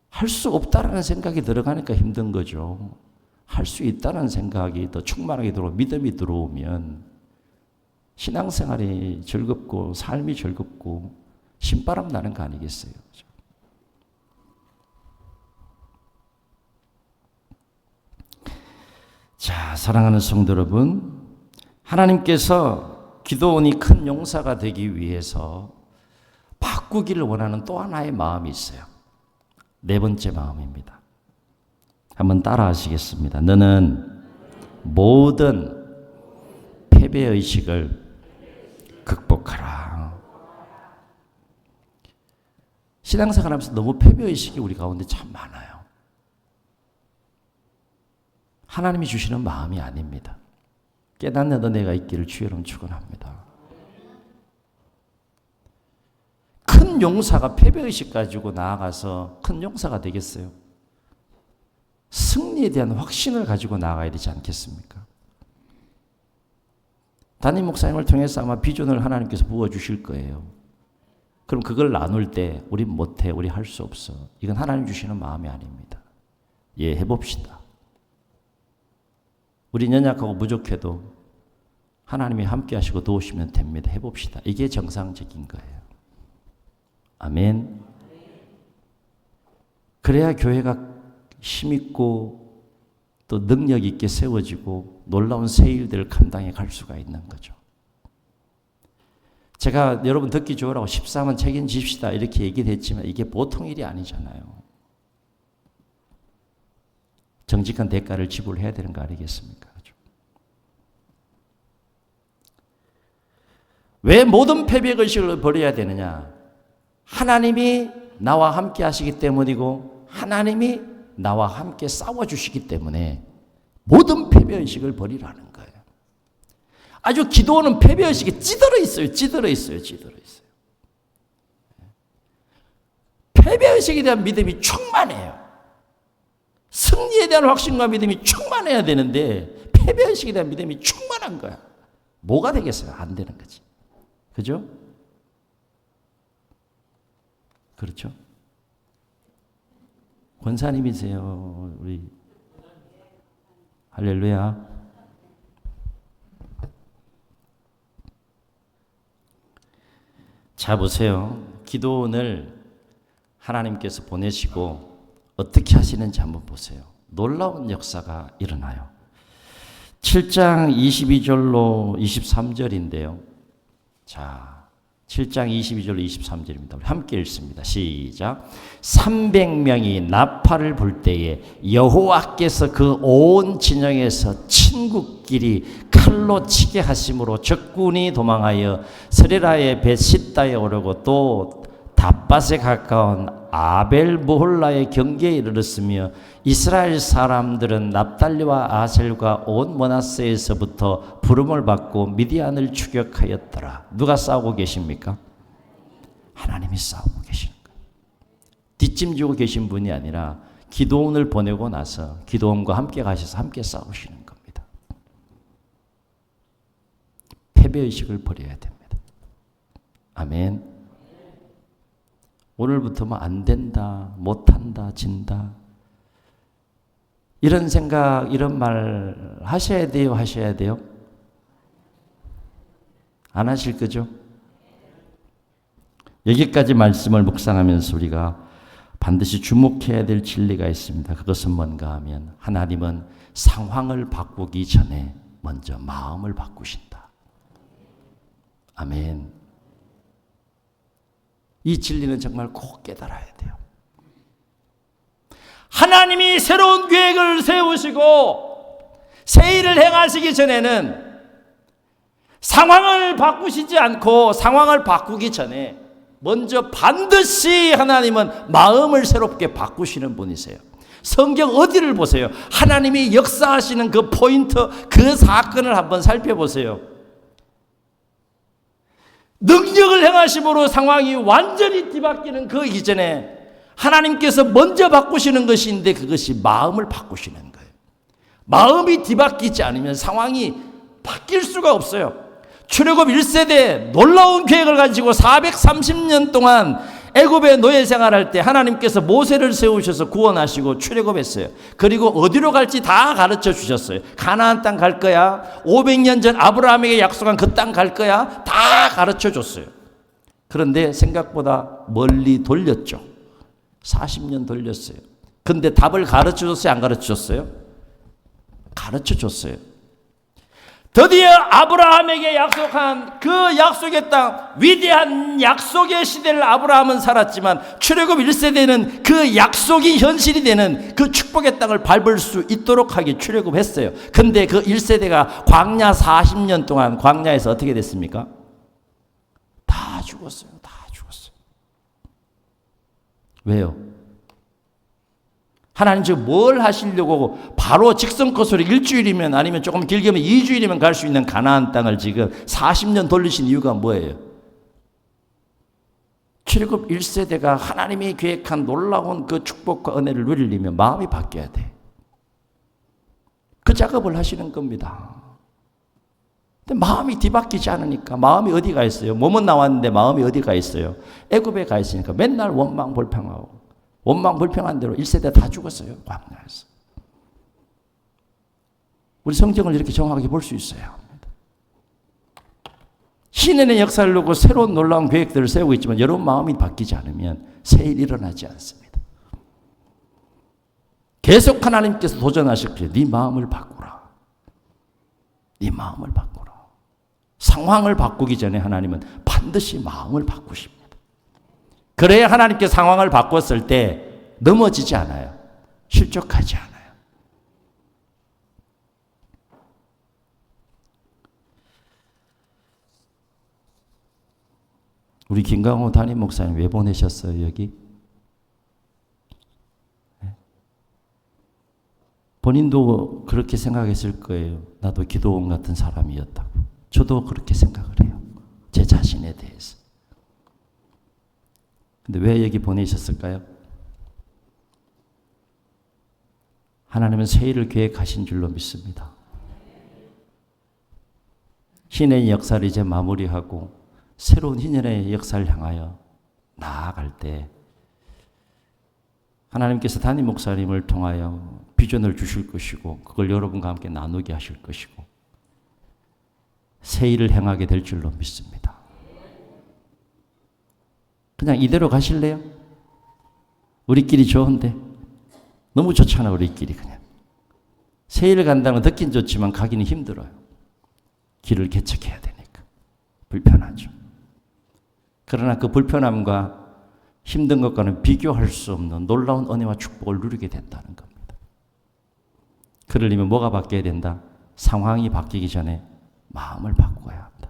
할 수 없다라는 생각이 들어가니까 힘든 거죠. 할 수 있다는 생각이 더 충만하게 들어오고 믿음이 들어오면 신앙생활이 즐겁고 삶이 즐겁고 신바람 나는 거 아니겠어요? 그렇죠? 자, 사랑하는 성도 여러분, 하나님께서 기도원이 큰 용사가 되기 위해서 바꾸기를 원하는 또 하나의 마음이 있어요. 네 번째 마음입니다. 한번 따라 하시겠습니다. 너는 모든 패배의식을 극복하라. 신앙생활하면서 너무 패배의식이 우리 가운데 참 많아요. 하나님이 주시는 마음이 아닙니다. 깨닫는 은혜가 있기를 주의 이름으로 축원합니다. 큰 용사가 패배의식 가지고 나아가서 큰 용사가 되겠어요? 승리에 대한 확신을 가지고 나아가야 되지 않겠습니까? 담임 목사님을 통해서 아마 비전을 하나님께서 부어주실 거예요. 그럼 그걸 나눌 때 우리 못해, 우리 할 수 없어. 이건 하나님 주시는 마음이 아닙니다. 예, 해봅시다. 우리 연약하고 부족해도 하나님이 함께 하시고 도우시면 됩니다. 해봅시다. 이게 정상적인 거예요. 아멘. 그래야 교회가 힘있고 또 능력 있게 세워지고 놀라운 새 일들을 감당해 갈 수가 있는 거죠. 제가 여러분 듣기 좋으라고 13은 책임집시다 이렇게 얘기를 했지만 이게 보통 일이 아니잖아요. 정직한 대가를 지불해야 되는 거 아니겠습니까? 그렇죠? 왜 모든 패배의식을 버려야 되느냐? 하나님이 나와 함께 하시기 때문이고 하나님이 나와 함께 싸워주시기 때문에 모든 패배의식을 버리라는 거예요. 아주 기도원은 패배의식에 찌들어 있어요. 패배의식에 대한 믿음이 충만해요. 승리에 대한 확신과 믿음이 충만해야 되는데 패배의식에 대한 믿음이 충만한 거야. 뭐가 되겠어요? 안 되는 거지. 그죠? 그렇죠? 권사님이세요. 우리 할렐루야. 자, 보세요. 기도원을 하나님께서 보내시고 어떻게 하시는지 한번 보세요. 놀라운 역사가 일어나요. 7장 22절로 23절인데요. 자, 7장 22절 23절입니다. 우리 함께 읽습니다. 시작. 300명이 나팔을 불 때에 여호와께서 그 온 진영에서 친구끼리 칼로 치게 하심으로 적군이 도망하여 스레라의 벳시다에 오르고 또 답밭에 가까운 아벨 모홀라의 경계에 이르렀으며 이스라엘 사람들은 납달리와 아셀과 온 머나세에서부터 부름을 받고 미디안을 추격하였더라. 누가 싸우고 계십니까? 하나님이 싸우고 계시는 거예요. 뒷짐지고 계신 분이 아니라 기도원을 보내고 나서 기도원과 함께 가셔서 함께 싸우시는 겁니다. 패배의식을 버려야 됩니다. 아멘. 오늘부터 뭐 안 된다, 못한다, 진다. 이런 생각, 이런 말 하셔야 돼요, 하셔야 돼요? 안 하실 거죠? 여기까지 말씀을 묵상하면서 우리가 반드시 주목해야 될 진리가 있습니다. 그것은 뭔가 하면 하나님은 상황을 바꾸기 전에 먼저 마음을 바꾸신다. 아멘. 이 진리는 정말 꼭 깨달아야 돼요. 하나님이 새로운 계획을 세우시고 새 일을 행하시기 전에는 상황을 바꾸시지 않고 상황을 바꾸기 전에 먼저 반드시 하나님은 마음을 새롭게 바꾸시는 분이세요. 성경 어디를 보세요? 하나님이 역사하시는 그 포인트, 그 사건을 한번 살펴보세요. 능력을 행하심으로 상황이 완전히 뒤바뀌는 그 이전에 하나님께서 먼저 바꾸시는 것인데 그것이 마음을 바꾸시는 거예요. 마음이 뒤바뀌지 않으면 상황이 바뀔 수가 없어요. 출애굽 1세대 놀라운 계획을 가지고 430년 동안 애굽의 노예 생활할 때 하나님께서 모세를 세우셔서 구원하시고 출애굽했어요. 그리고 어디로 갈지 다 가르쳐 주셨어요. 가나안 땅 갈 거야. 500년 전 아브라함에게 약속한 그 땅 갈 거야. 다 가르쳐 줬어요. 그런데 생각보다 멀리 돌렸죠. 40년 돌렸어요. 근데 답을 가르쳐 줬어요? 안 가르쳐 줬어요? 가르쳐 줬어요. 드디어 아브라함에게 약속한 그 약속의 땅, 위대한 약속의 시대를 아브라함은 살았지만 출애굽 1세대는 그 약속이 현실이 되는 그 축복의 땅을 밟을 수 있도록 하기 출애굽했어요. 근데 그 1세대가 광야 40년 동안 광야에서 어떻게 됐습니까? 다 죽었어요. 다 죽었어요. 왜요? 하나님 지금 뭘 하시려고 바로 직선 코스로 일주일이면 아니면 조금 길게면 2주일이면 갈 수 있는 가나안 땅을 지금 40년 돌리신 이유가 뭐예요? 출애굽 1세대가 하나님이 계획한 놀라운 그 축복과 은혜를 누리려면 마음이 바뀌어야 돼. 그 작업을 하시는 겁니다. 근데 마음이 뒤바뀌지 않으니까 마음이 어디가 있어요? 몸은 나왔는데 마음이 어디가 있어요? 애굽에 가 있으니까 맨날 원망 불평하고 원망 불평한 대로 1세대 다 죽었어요. 광야에서. 우리 성경을 이렇게 정확하게 볼 수 있어야 합니다. 신의 역사를 놓고 새로운 놀라운 계획들을 세우고 있지만 여러분 마음이 바뀌지 않으면 새 일이 일어나지 않습니다. 계속 하나님께서 도전하실 때 네 마음을 바꾸라. 네 마음을 바꾸라. 상황을 바꾸기 전에 하나님은 반드시 마음을 바꾸십니다. 그래야 하나님께 상황을 바꿨을 때 넘어지지 않아요. 실족하지 않아요. 우리 김강호 담임 목사님 왜 보내셨어요, 여기? 본인도 그렇게 생각했을 거예요. 나도 기도원 같은 사람이었다고. 저도 그렇게 생각을 해요. 제 자신에 대해서. 근데 왜 여기 보내셨을까요? 하나님은 새 일을 계획하신 줄로 믿습니다. 신의 역사를 이제 마무리하고 새로운 희년의 역사를 향하여 나아갈 때 하나님께서 담임 목사님을 통하여 비전을 주실 것이고 그걸 여러분과 함께 나누게 하실 것이고 새 일을 행하게 될 줄로 믿습니다. 그냥 이대로 가실래요? 우리끼리 좋은데 너무 좋잖아. 우리끼리 그냥 새 일 간다는 건 듣긴 좋지만 가기는 힘들어요. 길을 개척해야 되니까 불편하죠. 그러나 그 불편함과 힘든 것과는 비교할 수 없는 놀라운 은혜와 축복을 누리게 된다는 겁니다. 그러려면 뭐가 바뀌어야 된다? 상황이 바뀌기 전에 마음을 바꿔야 한다.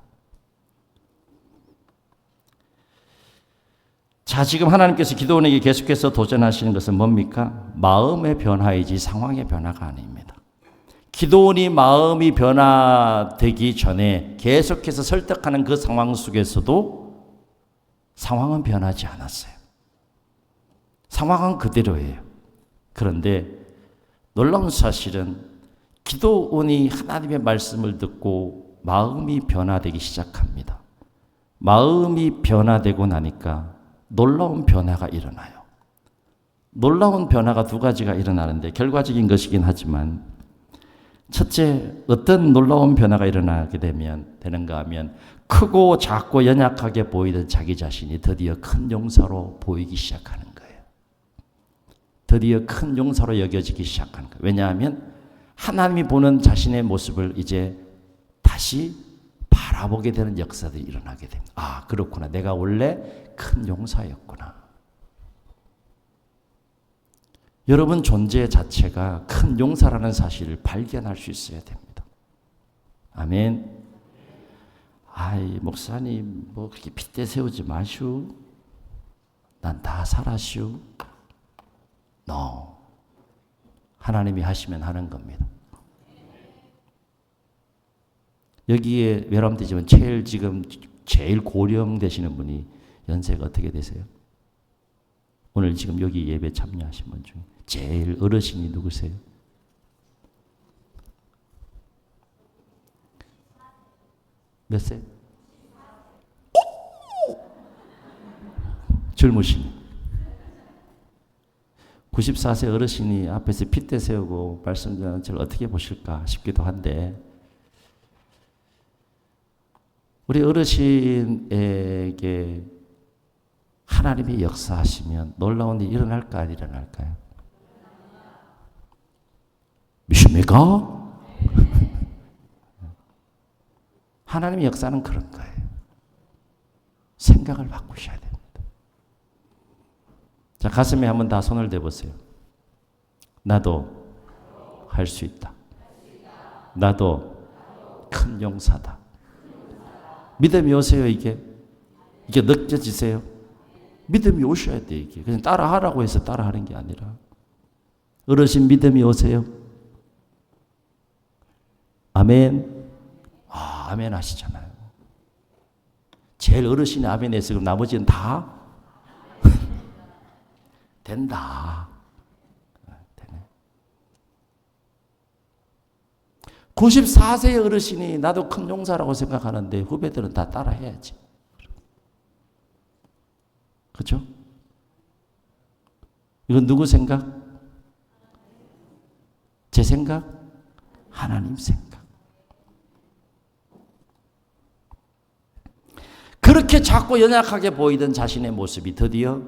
자, 지금 하나님께서 기도원에게 계속해서 도전하시는 것은 뭡니까? 마음의 변화이지 상황의 변화가 아닙니다. 기도원이 마음이 변화되기 전에 계속해서 설득하는 그 상황 속에서도 상황은 변하지 않았어요. 상황은 그대로예요. 그런데 놀라운 사실은 기도원이 하나님의 말씀을 듣고 마음이 변화되기 시작합니다. 마음이 변화되고 나니까 놀라운 변화가 일어나요. 놀라운 변화가 두 가지가 일어나는데 결과적인 것이긴 하지만 첫째, 어떤 놀라운 변화가 일어나게 되는가 하면 크고 작고 연약하게 보이던 자기 자신이 드디어 큰 용사로 보이기 시작하는 거예요. 드디어 큰 용사로 여겨지기 시작하는 거예요. 왜냐하면 하나님이 보는 자신의 모습을 이제 다시 바라보게 되는 역사들이 일어나게 됩니다. 아, 그렇구나. 내가 원래 큰 용사였구나. 여러분 존재 자체가 큰 용사라는 사실을 발견할 수 있어야 됩니다. 아멘. 아이, 목사님, 뭐 그렇게 핏대 세우지 마시오. 난 다 살았시오. No. 하나님이 하시면 하는 겁니다. 여기에 외람되지만 제일 고령 되시는 분이 연세가 어떻게 되세요? 오늘 지금 여기 예배 참여하신 분 중에 제일 어르신이 누구세요? 몇 세? 젊으시네. 94세 어르신이 앞에서 핏대 세우고 말씀 전하는 저를 어떻게 보실까 싶기도 한데 우리 어르신에게 하나님이 역사하시면 놀라운 일이 일어날까 안 일어날까요? 믿습니까? 하나님의 역사는 그런 거예요. 생각을 바꾸셔야 됩니다. 자, 가슴에 한번 다 손을 대보세요. 나도 할 수 있다. 나도 큰 용사다. 믿음이 오세요, 이게? 이게 느껴지세요? 믿음이 오셔야 돼, 이게. 그냥 따라하라고 해서 따라하는 게 아니라. 어르신 믿음이 오세요? 아멘. 아, 아멘 하시잖아요. 제일 어르신이 아멘 해서 그럼 나머지는 다? 된다. 되네. 94세의 어르신이 나도 큰 용사라고 생각하는데 후배들은 다 따라해야지. 그렇죠? 이건 누구 생각? 제 생각? 하나님 생각. 그렇게 작고 연약하게 보이던 자신의 모습이 드디어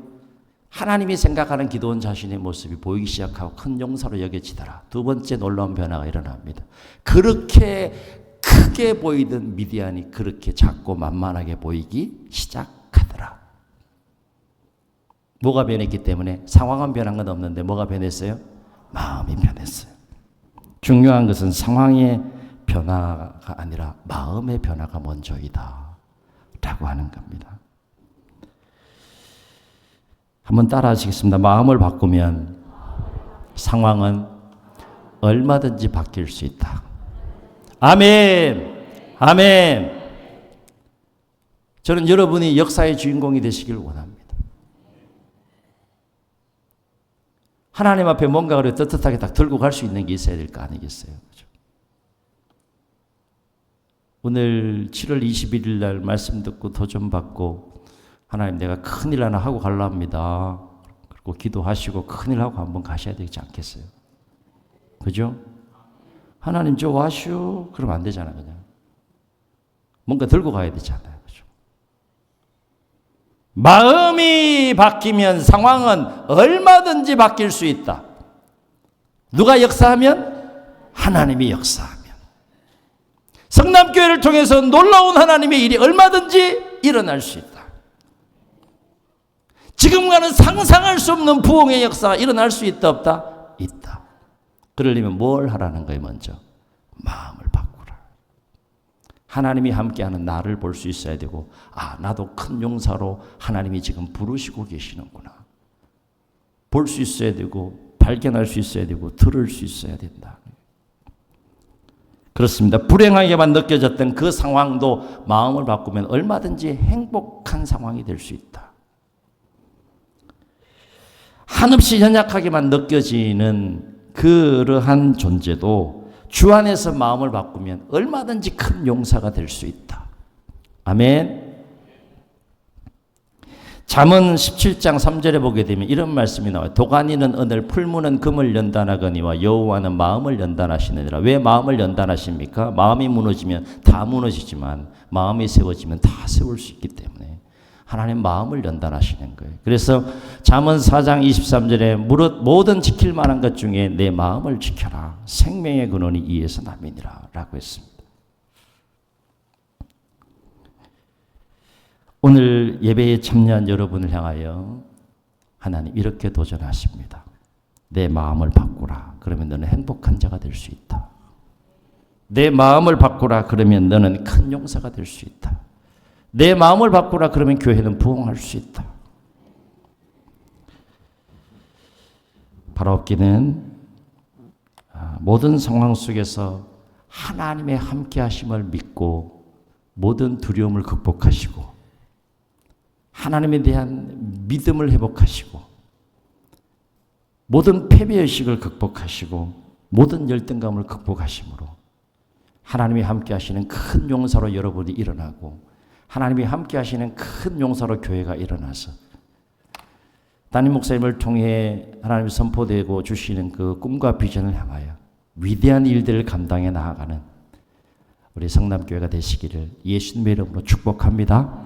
하나님이 생각하는 기도원 자신의 모습이 보이기 시작하고 큰 용사로 여겨지더라. 두 번째 놀라운 변화가 일어납니다. 그렇게 크게 보이던 미디안이 그렇게 작고 만만하게 보이기 시작하더라. 뭐가 변했기 때문에? 상황은 변한 건 없는데 뭐가 변했어요? 마음이 변했어요. 중요한 것은 상황의 변화가 아니라 마음의 변화가 먼저이다 라고 하는 겁니다. 한번 따라 하시겠습니다. 마음을 바꾸면 상황은 얼마든지 바뀔 수 있다. 아멘. 아멘. 저는 여러분이 역사의 주인공이 되시길 원합니다. 하나님 앞에 뭔가 그래 떳떳하게 딱 들고 갈 수 있는 게 있어야 될 거 아니겠어요? 그렇죠? 오늘 7월 21일 날 말씀 듣고 도전 받고 하나님 내가 큰일 하나 하고 가려 합니다. 그리고 기도하시고 큰일 하고 한번 가셔야 되지 않겠어요? 그죠? 하나님 저 와슈 그러면 안 되잖아요. 그냥 뭔가 들고 가야 되잖아요. 그죠? 마음이 바뀌면 상황은 얼마든지 바뀔 수 있다. 누가 역사하면? 하나님이 역사하면. 성남교회를 통해서 놀라운 하나님의 일이 얼마든지 일어날 수 있다. 지금과는 상상할 수 없는 부흥의 역사가 일어날 수 있다 없다? 있다. 그러려면 뭘 하라는 거예요? 먼저 마음을 바꾸라. 하나님이 함께하는 나를 볼 수 있어야 되고, 아, 나도 큰 용사로 하나님이 지금 부르시고 계시는구나. 볼 수 있어야 되고, 발견할 수 있어야 되고, 들을 수 있어야 된다. 그렇습니다. 불행하게만 느껴졌던 그 상황도 마음을 바꾸면 얼마든지 행복한 상황이 될 수 있다. 한없이 연약하게만 느껴지는 그러한 존재도 주 안에서 마음을 바꾸면 얼마든지 큰 용사가 될 수 있다. 아멘. 잠언 17장 3절에 보게 되면 이런 말씀이 나와요. 도가니는 은을, 풀무는 금을 연단하거니와 여호와는 마음을 연단하시느니라. 왜 마음을 연단하십니까? 마음이 무너지면 다 무너지지만 마음이 세워지면 다 세울 수 있기 때문에 하나님 마음을 연단하시는 거예요. 그래서 잠언 4장 23절에 무릇 모든 지킬 만한 것 중에 내 마음을 지켜라. 생명의 근원이 이에서 남이니라 라고 했습니다. 오늘 예배에 참여한 여러분을 향하여 하나님 이렇게 도전하십니다. 내 마음을 바꾸라. 그러면 너는 행복한 자가 될 수 있다. 내 마음을 바꾸라. 그러면 너는 큰 용사가 될 수 있다. 내 마음을 바꾸라. 그러면 교회는 부흥할 수 있다. 바라옵기는 모든 상황 속에서 하나님의 함께 하심을 믿고 모든 두려움을 극복하시고 하나님에 대한 믿음을 회복하시고 모든 패배의식을 극복하시고 모든 열등감을 극복하심으로 하나님이 함께 하시는 큰 용사로 여러분이 일어나고 하나님이 함께 하시는 큰 용사로 교회가 일어나서 담임 목사님을 통해 하나님이 선포되고 주시는 그 꿈과 비전을 향하여 위대한 일들을 감당해 나아가는 우리 성남교회가 되시기를 예수님의 이름으로 축복합니다.